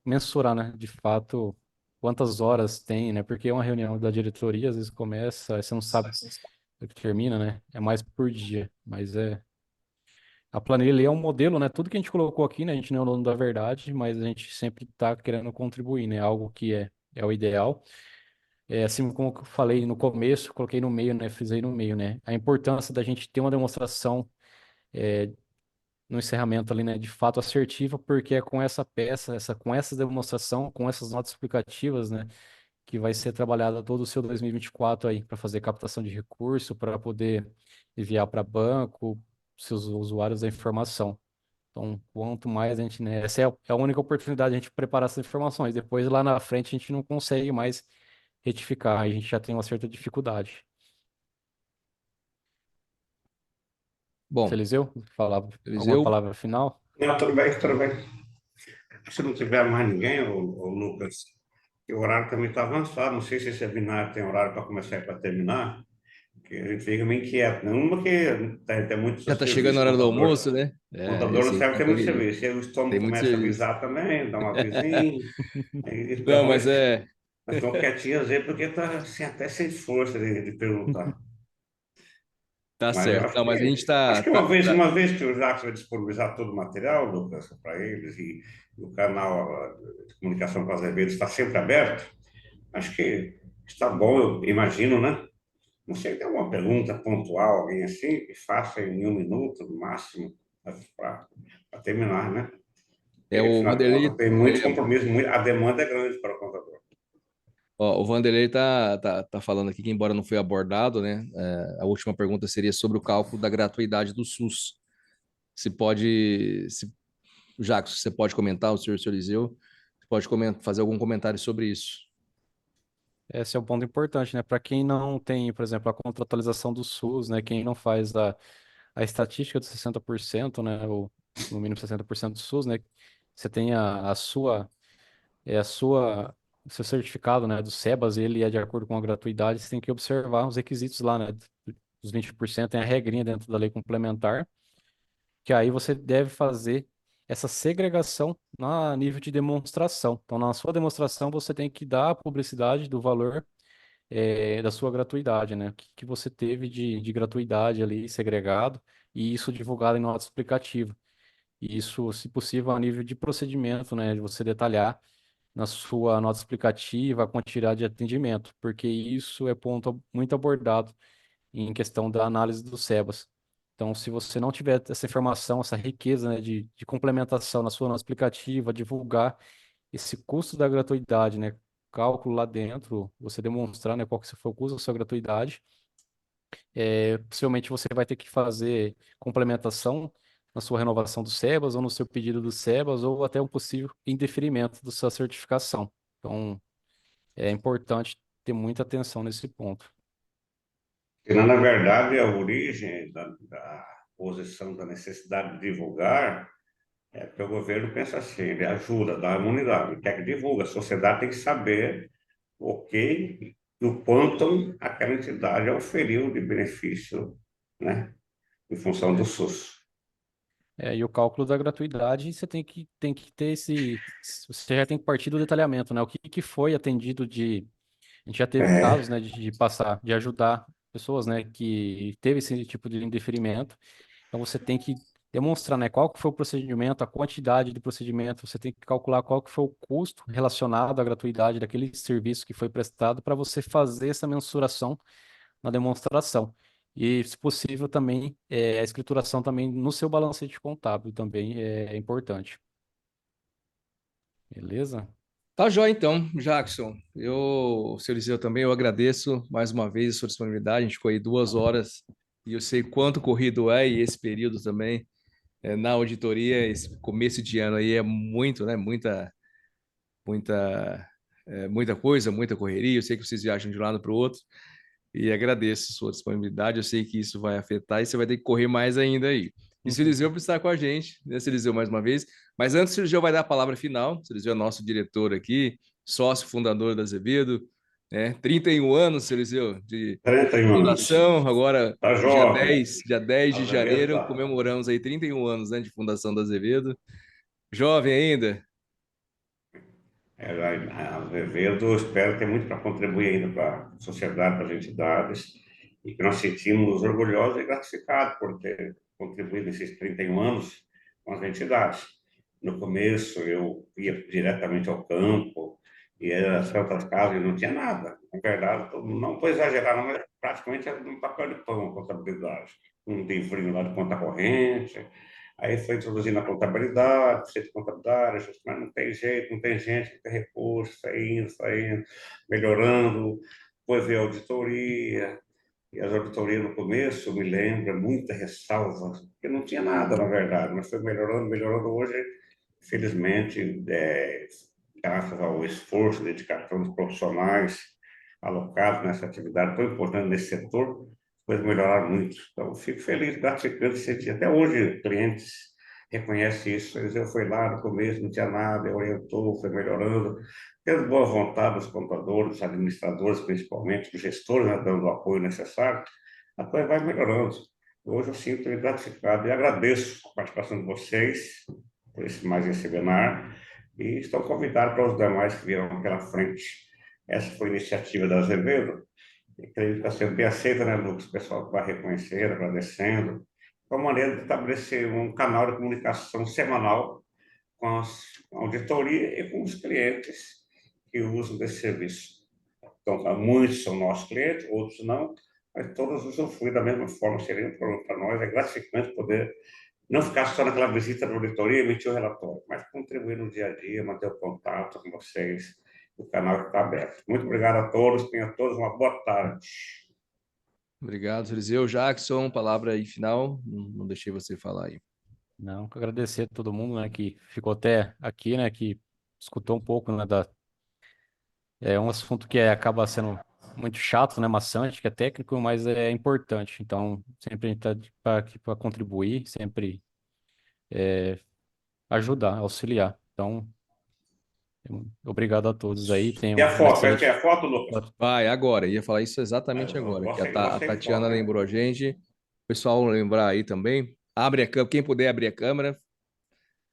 [SPEAKER 2] mensurar, né, de fato, quantas horas tem, né, porque uma reunião da diretoria às vezes começa, aí você não sabe o que termina, né, é mais por dia, mas a planilha ali é um modelo, né, tudo que a gente colocou aqui, né, a gente não é o dono da verdade, mas a gente sempre está querendo contribuir, né, algo que é o ideal. É assim como eu falei no começo, coloquei no meio, né, fiz aí no meio, né, a importância da gente ter uma demonstração no encerramento ali, né, de fato assertiva, porque é com essa peça, com essa demonstração, com essas notas explicativas, né, que vai ser trabalhada todo o seu 2024 aí, para fazer captação de recurso, para poder enviar para banco, seus usuários da informação. Então, quanto mais a gente, né, essa é a única oportunidade de a gente preparar essas informações. Depois, lá na frente, a gente não consegue mais retificar, a gente já tem uma certa dificuldade.
[SPEAKER 1] Bom,
[SPEAKER 2] Eliseu, falava alguma
[SPEAKER 1] Eliseu,
[SPEAKER 2] palavra final?
[SPEAKER 4] Não, tudo bem, tudo bem. Se não tiver mais ninguém, ô Lucas, que o horário também está avançado. Não sei se esse webinar tem horário para começar e para terminar, que a gente fica meio inquieto, né? Uma que tem muito
[SPEAKER 1] já tá chegando a
[SPEAKER 4] serviço,
[SPEAKER 1] hora do almoço, né?
[SPEAKER 4] o
[SPEAKER 1] É,
[SPEAKER 4] contador não
[SPEAKER 1] esse aí
[SPEAKER 4] serve ter muito
[SPEAKER 1] tem,
[SPEAKER 4] serviço. E aí o estômago
[SPEAKER 1] tem muito
[SPEAKER 4] começa a
[SPEAKER 1] serviço.
[SPEAKER 4] avisar também, dá um avisinho.
[SPEAKER 1] Não,
[SPEAKER 4] Então,
[SPEAKER 1] mas é,
[SPEAKER 4] nós estamos quietinhos aí porque está assim, até sem força de perguntar.
[SPEAKER 1] tá
[SPEAKER 4] Mas eu
[SPEAKER 1] certo. Não, mas a gente
[SPEAKER 4] acho que uma vez que o Jacques vai disponibilizar todo o material, Lucas, para eles, e o canal de comunicação com as Azevedo está sempre aberto, acho que está bom, eu imagino, né? Não sei, tem alguma pergunta pontual, alguém assim, que faça em 1 minuto, no máximo, para terminar, né?
[SPEAKER 1] é
[SPEAKER 4] Porque,
[SPEAKER 1] o
[SPEAKER 4] afinal de contas,
[SPEAKER 1] Vanderlei,
[SPEAKER 4] tem muitos compromissos, a demanda é grande para o contador.
[SPEAKER 1] ó, o Vanderlei tá falando aqui que, embora não foi abordado, né? A última pergunta seria sobre o cálculo da gratuidade do SUS. Se pode, se, Jacques, você pode comentar, o senhor Eliseu, você pode fazer algum comentário sobre isso.
[SPEAKER 2] Esse é um ponto importante, né? Para quem não tem, por exemplo, a contratualização do SUS, né? Quem não faz a estatística dos 60%, né? Ou no mínimo 60% do SUS, né? Você tem a sua, o seu certificado, né? Do SEBAS, ele é de acordo com a gratuidade, você tem que observar os requisitos lá, né? Os 20% tem a regrinha dentro da lei complementar, que aí você deve fazer essa segregação na nível de demonstração. Então, na sua demonstração, você tem que dar a publicidade do valor da sua gratuidade, né? O que, que você teve de gratuidade ali segregado e isso divulgado em nota explicativa. E isso, se possível, a nível de procedimento, né? De você detalhar na sua nota explicativa a quantidade de atendimento, porque isso é ponto muito abordado em questão da análise do SEBAS. Então, se você não tiver essa informação, essa riqueza, né, de complementação na sua nota explicativa, divulgar esse custo da gratuidade, né, cálculo lá dentro, você demonstrar, né, qual que foi o custo da sua gratuidade, possivelmente você vai ter que fazer complementação na sua renovação do SEBAS ou no seu pedido do SEBAS ou até um possível indeferimento da sua certificação. Então, é importante ter muita atenção nesse ponto.
[SPEAKER 4] E, na verdade, a origem da posição da necessidade de divulgar é porque o governo pensa assim, ele ajuda, dá imunidade, ele quer que divulga, a sociedade tem que saber o que e o quanto aquela entidade oferiu de benefício, né, em função do SUS.
[SPEAKER 2] E o cálculo da gratuidade, você tem que ter você já tem que partir do detalhamento, né? O que, que foi atendido a gente já teve casos,
[SPEAKER 4] É,
[SPEAKER 2] né, de ajudar pessoas, né, que teve esse tipo de indeferimento. Então você tem que demonstrar, né, qual que foi o procedimento, a quantidade do procedimento, você tem que calcular qual que foi o custo relacionado à gratuidade daquele serviço que foi prestado para você fazer essa mensuração na demonstração. E, se possível, também a escrituração também no seu balancete contábil também é importante. Beleza?
[SPEAKER 1] Tá jóia, então, Jackson. Seu Eliseu, também eu agradeço mais uma vez a sua disponibilidade. A gente ficou aí 2 horas e eu sei quanto corrido é e esse período também na auditoria, esse começo de ano aí é muito, né? Muita coisa, muita correria. Eu sei que vocês viajam de um lado para o outro e agradeço a sua disponibilidade. Eu sei que isso vai afetar e você vai ter que correr mais ainda aí. E se o Eliseu precisar com a gente, né, se Eliseu mais uma vez. Mas antes, o Eliseu vai dar a palavra final. Se Eliseu é nosso diretor aqui, sócio fundador da Azevedo, né? 31 anos, seu Eliseu, de
[SPEAKER 4] 31 anos.
[SPEAKER 1] fundação. Agora,
[SPEAKER 4] Tá
[SPEAKER 1] dia
[SPEAKER 4] jovem.
[SPEAKER 1] 10, dia 10 de
[SPEAKER 4] Azevedo
[SPEAKER 1] janeiro,
[SPEAKER 4] tá.
[SPEAKER 1] comemoramos aí 31 anos, né, de fundação da Azevedo. Jovem ainda.
[SPEAKER 4] A Azevedo, espero ter muito para contribuir ainda para a sociedade, para as entidades, e que nós sentimos orgulhosos e gratificados por ter contribuído esses 31 anos com as entidades. No começo, eu ia diretamente ao campo, e era certas casas e não tinha nada. Na verdade, não vou exagerar, não, mas praticamente era um papel de pão a contabilidade. Um livrinho lá de conta corrente. Aí foi introduzindo a contabilidade, precisa de contabilidade, mas não tem jeito, não tem gente, não tem recurso, saindo, melhorando. Depois veio a auditoria, e as auditorias no começo, me lembro, muita ressalva, porque não tinha nada, na verdade, mas foi melhorando, melhorando. Hoje, felizmente, graças ao esforço, dedicação dos profissionais alocados nessa atividade tão importante nesse setor, coisas melhoraram muito. Então, fico feliz, gratificante sentir. Até hoje, clientes reconhecem isso. Eu fui lá no começo, não tinha nada, orientou, foi melhorando. Tendo boa vontade dos contadores, dos administradores, principalmente, dos gestores, né, dando o apoio necessário, a coisa vai melhorando. Hoje eu sinto-me gratificado e agradeço a participação de vocês por mais esse webinar e estão convidados para os demais que virão pela frente. Essa foi a iniciativa da Azevedo. Creio que está sendo bem aceita, né, Lucas? O pessoal vai reconhecer, agradecendo. É uma maneira de estabelecer um canal de comunicação semanal com a auditoria e com os clientes que usam desse serviço. Então, muitos são nossos clientes, outros não, mas todos usufruem da mesma forma. Seria um problema para nós, é gratificante poder não ficar só naquela visita da auditoria e emitir o relatório, mas contribuir no dia a dia, manter o contato com vocês, o canal está aberto. Muito obrigado a todos, tenham todos uma boa tarde.
[SPEAKER 1] Obrigado, Eliseu. Jackson, palavra aí final. Não deixei você falar aí.
[SPEAKER 2] Não, quero agradecer a todo mundo, né, que ficou até aqui, né, que escutou um pouco, né, é um assunto que acaba sendo muito chato, né, maçante, que é técnico, mas é importante. Então, sempre a gente está aqui para contribuir, sempre ajudar, auxiliar. Então, obrigado a todos aí.
[SPEAKER 4] E
[SPEAKER 2] Tenham
[SPEAKER 4] a
[SPEAKER 2] uma
[SPEAKER 4] foto? Vai
[SPEAKER 2] excelente.
[SPEAKER 4] ter a foto, Lucas?
[SPEAKER 1] Vai, agora. Ia falar isso exatamente
[SPEAKER 4] Eu
[SPEAKER 1] agora. Que
[SPEAKER 4] gosto,
[SPEAKER 1] A
[SPEAKER 4] gosto de
[SPEAKER 1] Tatiana
[SPEAKER 4] foto, hein?
[SPEAKER 1] lembrou a gente. O pessoal lembrar aí também. Abre a câmera. Quem puder abrir a câmera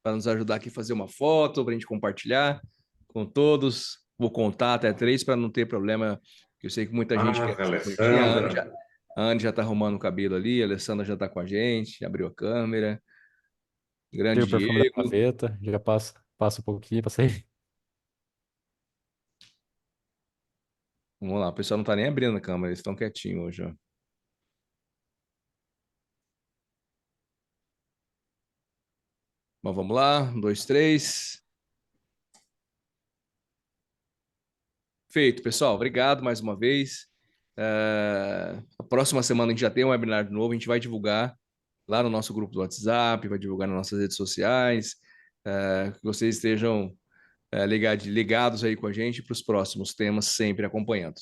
[SPEAKER 1] para nos ajudar aqui a fazer uma foto, para a gente compartilhar com todos. Vou contar até 3 para não ter problema. Eu sei que muita gente quer essa bonitinha.
[SPEAKER 4] Alessandra.
[SPEAKER 1] A Anne já está arrumando o cabelo ali. A Alessandra já está com a gente. Abriu a câmera.
[SPEAKER 2] Tira
[SPEAKER 1] Grande
[SPEAKER 2] o perfume da
[SPEAKER 1] Diego.
[SPEAKER 2] gaveta, já passa um pouquinho para sair.
[SPEAKER 1] Vamos lá. O pessoal não está nem abrindo a câmera. Eles estão quietinhos hoje, ó. Bom, vamos lá. 1, 2, 3. Feito, pessoal. Obrigado mais uma vez. A próxima semana a gente já tem um webinar novo. A gente vai divulgar lá no nosso grupo do WhatsApp, vai divulgar nas nossas redes sociais. Que vocês estejam ligados aí com a gente para os próximos temas, sempre acompanhando.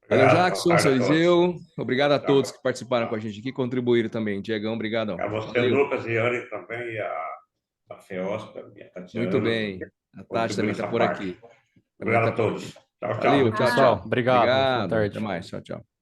[SPEAKER 1] Valeu,
[SPEAKER 4] Obrigado, boa
[SPEAKER 1] Jackson,
[SPEAKER 4] tarde
[SPEAKER 1] seu
[SPEAKER 4] a todos.
[SPEAKER 1] Eliseu. Obrigado a todos
[SPEAKER 4] Tchau.
[SPEAKER 1] que participaram com a gente aqui, contribuíram também. Diegão, obrigadão.
[SPEAKER 4] A você,
[SPEAKER 1] Valeu.
[SPEAKER 4] Lucas e Anne também, e a Feosca, e a
[SPEAKER 1] Muito
[SPEAKER 4] Tatiana,
[SPEAKER 1] bem. A Tati também
[SPEAKER 4] contribuindo
[SPEAKER 1] está
[SPEAKER 4] nessa
[SPEAKER 1] por
[SPEAKER 4] parte.
[SPEAKER 1] aqui. Também
[SPEAKER 4] Obrigado
[SPEAKER 1] está
[SPEAKER 4] a
[SPEAKER 1] por aqui.
[SPEAKER 4] todos. Tchau,
[SPEAKER 1] Valeu,
[SPEAKER 4] tchau.
[SPEAKER 1] tchau,
[SPEAKER 2] Pessoal,
[SPEAKER 1] tchau.
[SPEAKER 2] obrigado. Boa
[SPEAKER 1] Obrigado. Até
[SPEAKER 2] tarde.
[SPEAKER 1] mais. Tchau, tchau.